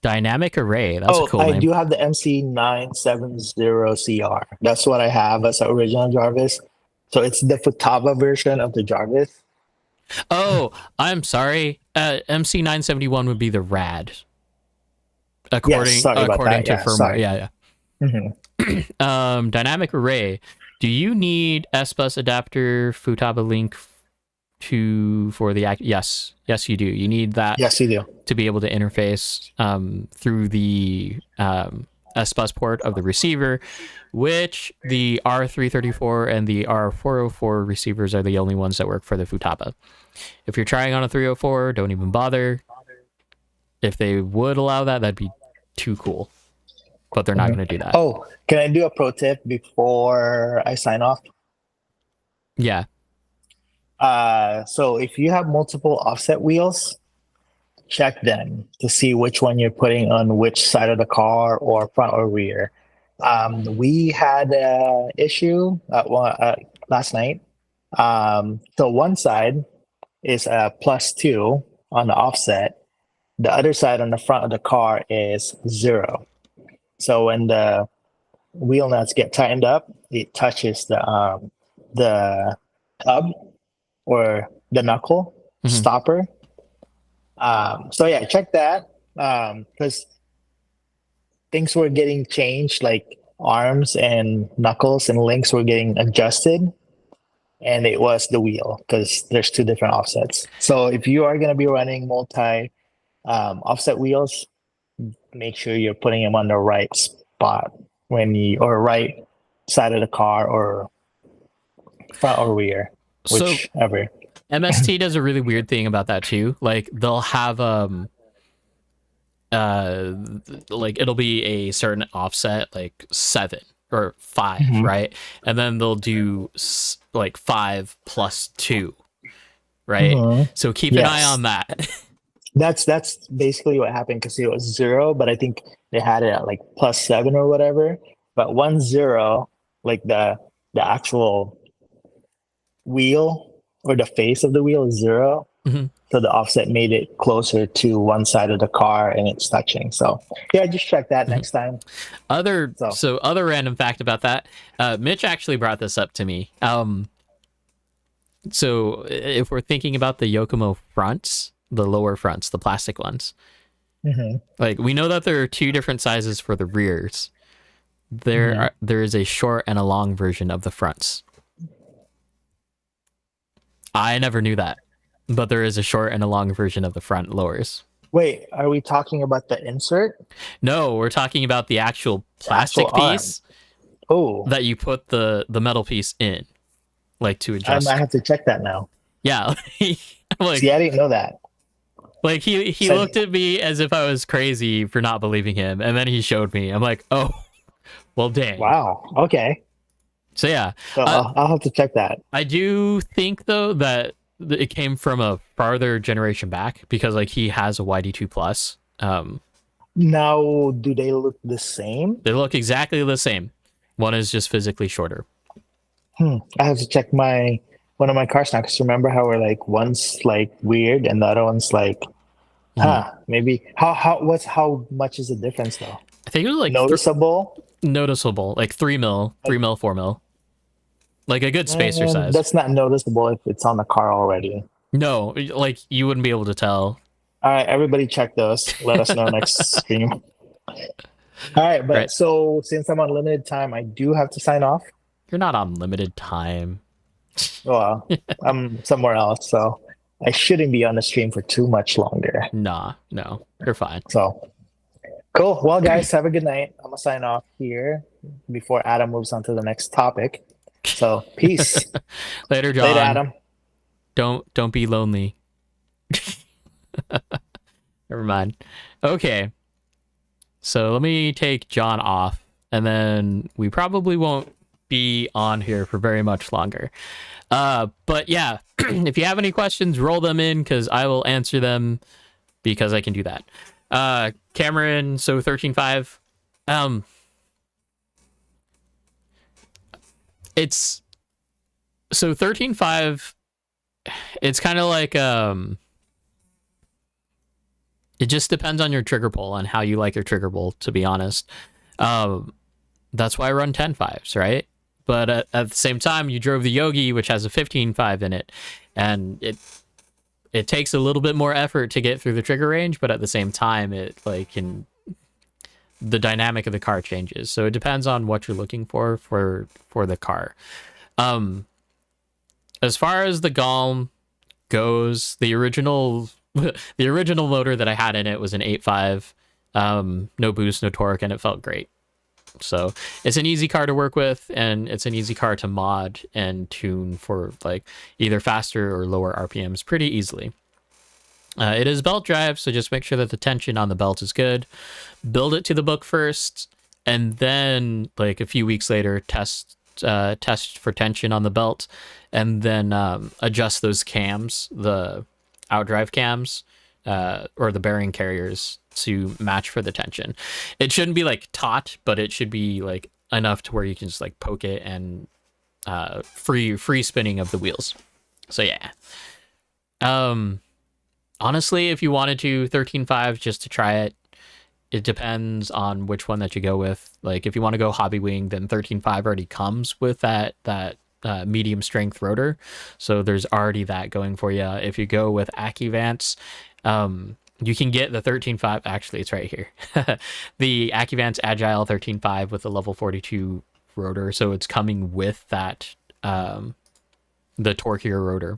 Dynamic Array. That's a cool name. I do have the MC970CR. That's what I have as an original Jarvis. So it's the Futaba version of the Jarvis. Oh, I'm sorry. MC971 would be the Rad. According to firmware. Yeah. Dynamic Array. Do you need S-Bus adapter Futaba link for the yes you do. You need that. Yes, you do. To be able to interface through the S-Bus port of the receiver, which the R334 and the R404 receivers are the only ones that work for the Futaba. If you're trying on a 304, don't even bother. If they would allow that, that'd be too cool. But they're not going to do that. Oh, can I do a pro tip before I sign off? Yeah. So if you have multiple offset wheels, check them to see which one you're putting on which side of the car or front or rear. We had a issue last night. So one side is a +2 on the offset. The other side on the front of the car is 0. So when the wheel nuts get tightened up, it touches the hub or the knuckle Mhm. stopper. So yeah, check that because things were getting changed, like arms and knuckles and links were getting adjusted, and it was the wheel because there's two different offsets. So if you are going to be running multi offset wheels, make sure you're putting them on the right spot or right side of the car or front or rear, So whichever. MST does a really weird thing about that too. Like they'll have like it'll be a certain offset, like 7 or 5, Mhm. right? And then they'll do like 5 plus 2, right? Mhm. So keep an eye Yes. on that. That's basically what happened because it was 0, but I think they had it at like +7 or whatever. But 1 0, like the actual wheel or the face of the wheel is 0. Mhm. So the offset made it closer to one side of the car and it's touching. So yeah, just check that next time. Other random fact about that. Mitch actually brought this up to me. So if we're thinking about the Yokomo fronts, the lower fronts, the plastic ones, Mhm. like we know that there are 2 different sizes for the rears. Mhm. There is a short and a long version of the fronts. I never knew that, but there is a short and a long version of the front lowers. Wait, are we talking about the insert? No, we're talking about the actual The actual plastic arm. piece Oh, that you put the metal piece in, like to I adjust. might have to check that now. Yeah, like See, I didn't know that. like he So- looked at me as if I was crazy for not believing him, and then he showed me. I'm like, oh, well, dang. Wow. Okay. So yeah, So I'll have to check that. I do think though that it came from a farther generation back because like he has a YD2 plus. Now, do they look the same? They look exactly the same. One is just physically shorter. I have to check one of my cars now because remember how we're like one's like weird and the other one's like, maybe how much is the difference though? I think it was like Noticeable? noticeable, like 3 mil, 3 mil, 4 mil, like a good spacer size. That's not noticeable if it's on the car already. No, like you wouldn't be able to tell. All right, everybody check those. Let us know next stream. All right, but Right. so since I'm on limited time, I do have to sign off. You're not on limited time. Well, I'm somewhere else, so I shouldn't be on the stream for too much longer. Nah, no, you're fine. So cool. Well, guys, have a good night. I'm gonna sign off here before Adam moves on to the next topic. So peace. Later, John. Later, Adam. Don't be lonely. Never mind. Okay. So let me take John off, and then we probably won't be on here for very much longer. But yeah, if you have any questions, roll them in because I will answer them because I can do that. Cameron, so 13.5. It's so 13.5. It's kind of like it just depends on your trigger pull and how you like your trigger pull, to be honest. That's why I run 10.5s, right? But at the same time, you drove the Yogi, which has a 15.5 in it, and it takes a little bit more effort to get through the trigger range, but at the same time, it like the dynamic of the car changes. So it depends on what you're looking for the car. As far as the Galm goes, the original motor that I had in it was an 8.5, no boost, no torque, and it felt great. So it's an easy car to work with, and it's an easy car to mod and tune for like either faster or lower RPMs pretty easily. It is belt drive, so just make sure that the tension on the belt is good. Build it to the book first, and then like a few weeks later, test test for tension on the belt, and then adjust those cams, the outdrive cams, or the bearing carriers to match for the tension. It shouldn't be like taut, but it should be like enough to where you can just like poke it and free spinning of the wheels. So yeah. Honestly, if you wanted to 13.5 just to try it, it depends on which one that you go with. Like if you want to go hobby wing, then 13.5 already comes with that medium strength rotor, so there's already that going for you. If you go with AccuVance, you can get the 13.5. Actually, it's right here. The AccuVance Agile 13.5 with the level 42 rotor, so it's coming with that the torquier rotor,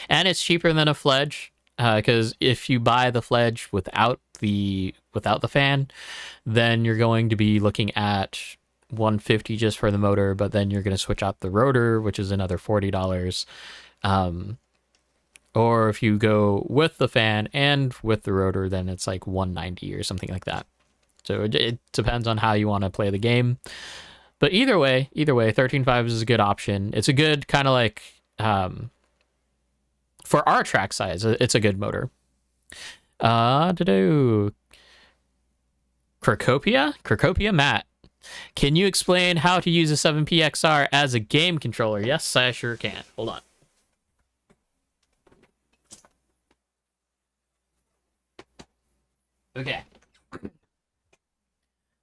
and it's cheaper than a Fledge. Because if you buy the Fledge without the fan, then you're going to be looking at $150 just for the motor, but then you're going to switch out the rotor, which is another $40. Or if you go with the fan and with the rotor, then it's like $190 or something like that. So it depends on how you want to play the game. But either way, 13.5 is a good option. It's a good kind of like for our track size, it's a good motor. Cracopia Matt, can you explain how to use a 7PXR as a game controller? Yes, I sure can. Hold on. Okay.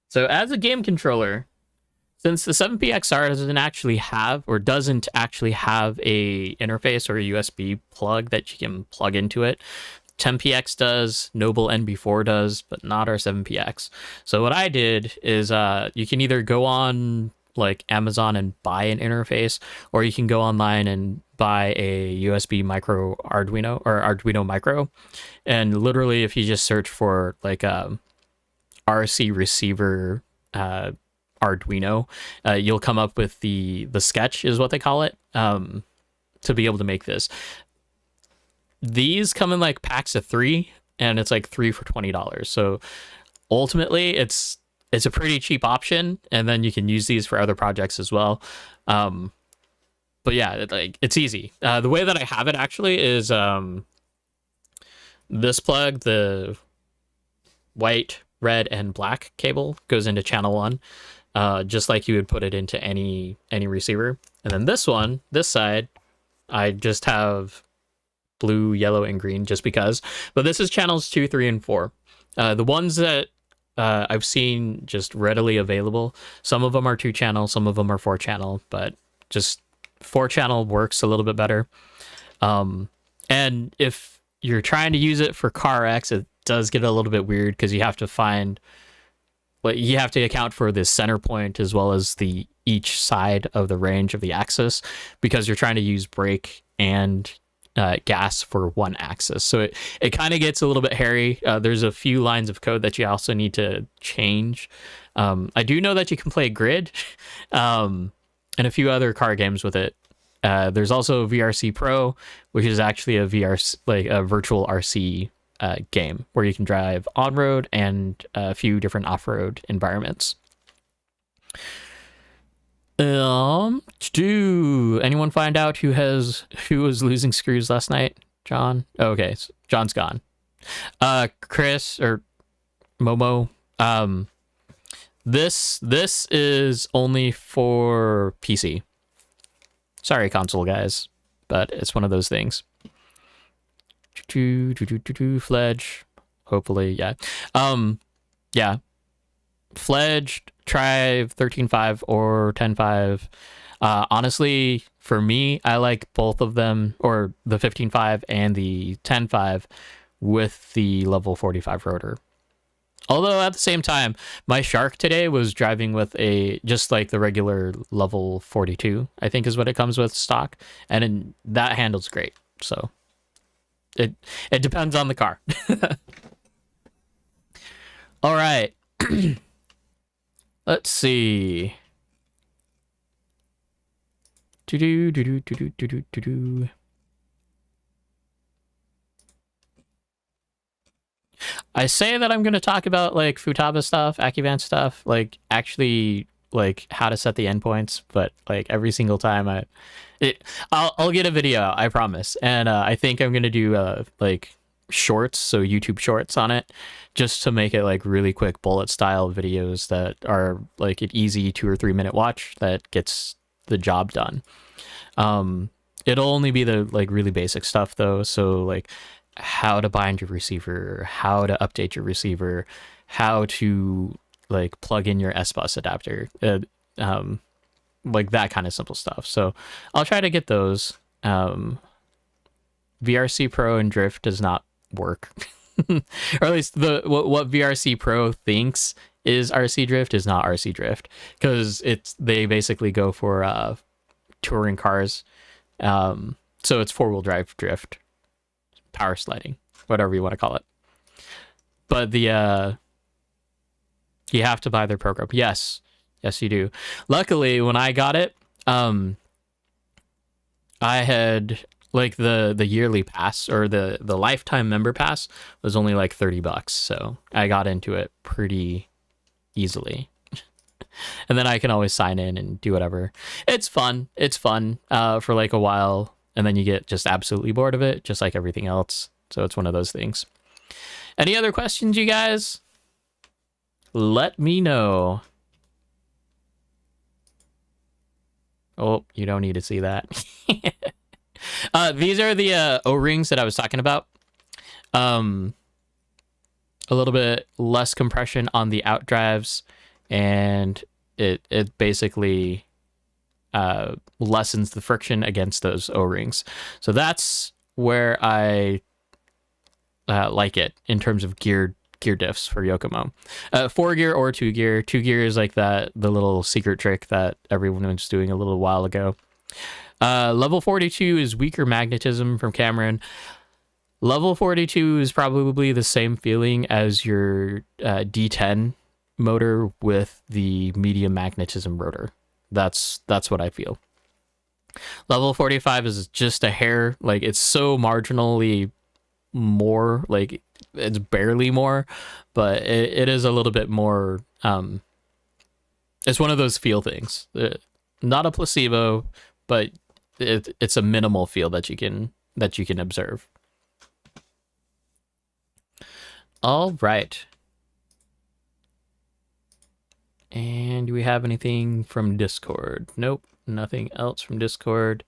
So as a game controller, since the 7PXR doesn't actually have a interface or a USB plug that you can plug into it, 10PX does, Noble NB4 does, but not our 7PX. So what I did is you can either go on like Amazon and buy an interface, or you can go online and buy a USB micro Arduino or Arduino Micro. And literally if you just search for like a RC receiver Arduino, you'll come up with the sketch is what they call it, to be able to make this. These come in like packs of 3, and it's like 3 for $20. So ultimately it's a pretty cheap option, and then you can use these for other projects as well. But yeah, it's easy. The way that I have it actually is this plug, the white, red, and black cable goes into channel 1, just like you would put it into any receiver. And then this side, I just have blue, yellow, and green just because. But this is channels 2, 3, and 4. The ones that I've seen just readily available, some of them are 2-channel, some of them are 4-channel, but just 4-channel works a little bit better. And if you're trying to use it for CarX, it does get a little bit weird because you have to account for the center point as well as each side of the range of the axis, because you're trying to use brake and gas for one axis. So it kind of gets a little bit hairy. There's a few lines of code that you also need to change. I do know that you can play Grid and a few other car games with it. There's also VRC Pro, which is actually a virtual RC game where you can drive on-road and a few different off-road environments. Do anyone find out who was losing screws last night? John? Oh, okay, so John's gone. Chris or Momo, this is only for PC. Sorry, console guys, but it's one of those things. Fledge, hopefully, yeah. Yeah. Fledge, try 13.5 or 10.5. Honestly, for me, I like both of them, or the 15.5 and the 10.5 with the level 45 rotor. Although at the same time, my Shark today was driving with just like the regular level 42, I think is what it comes with stock, and that handles great. So it depends on the car. All right. Let's see. I say that I'm going to talk about like Futaba stuff, AccuVance stuff, like actually like how to set the endpoints, but like every single time I'll get a video out, I promise. And I think I'm gonna do like shorts, so YouTube shorts on it, just to make it like really quick bullet style videos that are like an easy 2 or 3 minute watch that gets the job done. It'll only be the like really basic stuff though, so like how to bind your receiver, how to update your receiver, how to like plug in your S-Bus adapter, like that kind of simple stuff. So I'll try to get those. VRC Pro and Drift does not work, or at least what VRC Pro thinks is RC Drift is not RC Drift, because they basically go for touring cars. So it's 4-wheel drive drift, power sliding, whatever you want to call it. But the you have to buy their program. Yes, you do. Luckily, when I got it, I had like the yearly pass, or the lifetime member pass was only like $30, so I got into it pretty easily. And then I can always sign in and do whatever. It's fun for like a while, and then you get just absolutely bored of it, just like everything else. So it's one of those things. Any other questions, you guys? Let me know. Oh, you don't need to see that. These are the O-rings that I was talking about. A little bit less compression on the out drives, and it basically lessens the friction against those O-rings. So that's where I like it in terms of gear diffs for Yokomo. 4-gear or 2-gear. 2-gear is like the little secret trick that everyone was doing a little while ago. Level 42 is weaker magnetism from Cameron. Level 42 is probably the same feeling as your D10 motor with the medium magnetism rotor. That's what I feel. Level 45 is just a hair, like it's so marginally more, like it's barely more, but it is a little bit more. It's one of those feel things, not a placebo, but it's a minimal feel that you can observe. All right. And do we have anything from Discord? Nope, nothing else from Discord.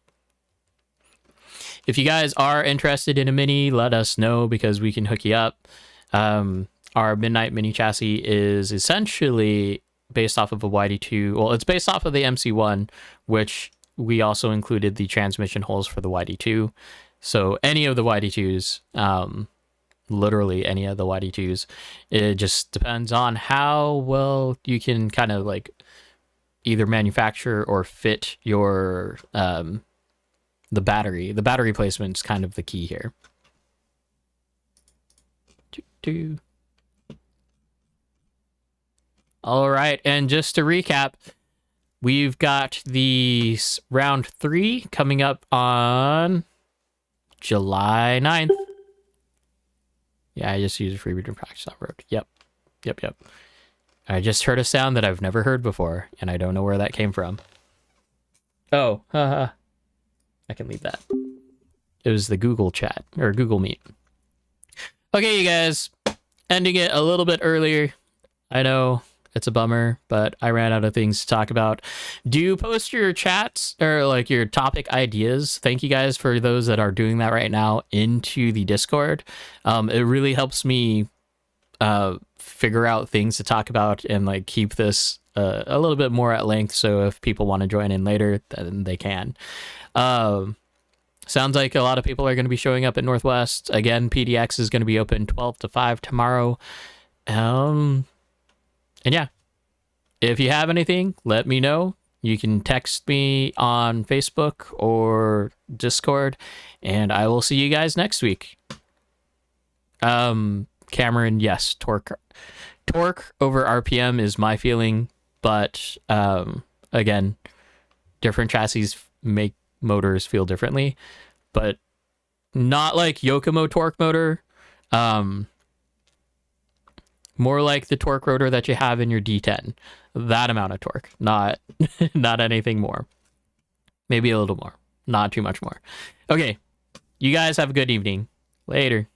If you guys are interested in a mini, let us know, because we can hook you up. Our Midnight Mini chassis is essentially based off of a YD2. Well, it's based off of the MC1, which we also included the transmission holes for the YD2. So any of the YD2s, literally any of the YD2s, it just depends on how well you can kind of like either manufacture or fit your the battery placement is kind of the key here. All right, and just to recap, we've got the round 3 coming up on July 9th. Yeah, I just used a free reader practice off-road. Yep. I just heard a sound that I've never heard before, and I don't know where that came from. Oh, I can leave that. It was the Google chat, or Google Meet. Okay, you guys, ending it a little bit earlier. I know it's a bummer, but I ran out of things to talk about. Do post your chats or like your topic ideas. Thank you guys for those that are doing that right now into the Discord. It really helps me figure out things to talk about and like keep this a little bit more at length. So if people want to join in later, then they can. Sounds like a lot of people are going to be showing up at Northwest. Again, PDX is going to be open 12 to 5 tomorrow. And yeah, if you have anything, let me know. You can text me on Facebook or Discord, and I will see you guys next week. Cameron, yes, torque over RPM is my feeling, but again, different chassis make motors feel differently, but not like Yokomo torque motor. More like the torque rotor that you have in your D10. That amount of torque, not not anything more. Maybe a little more, not too much more. Okay, you guys have a good evening. Later.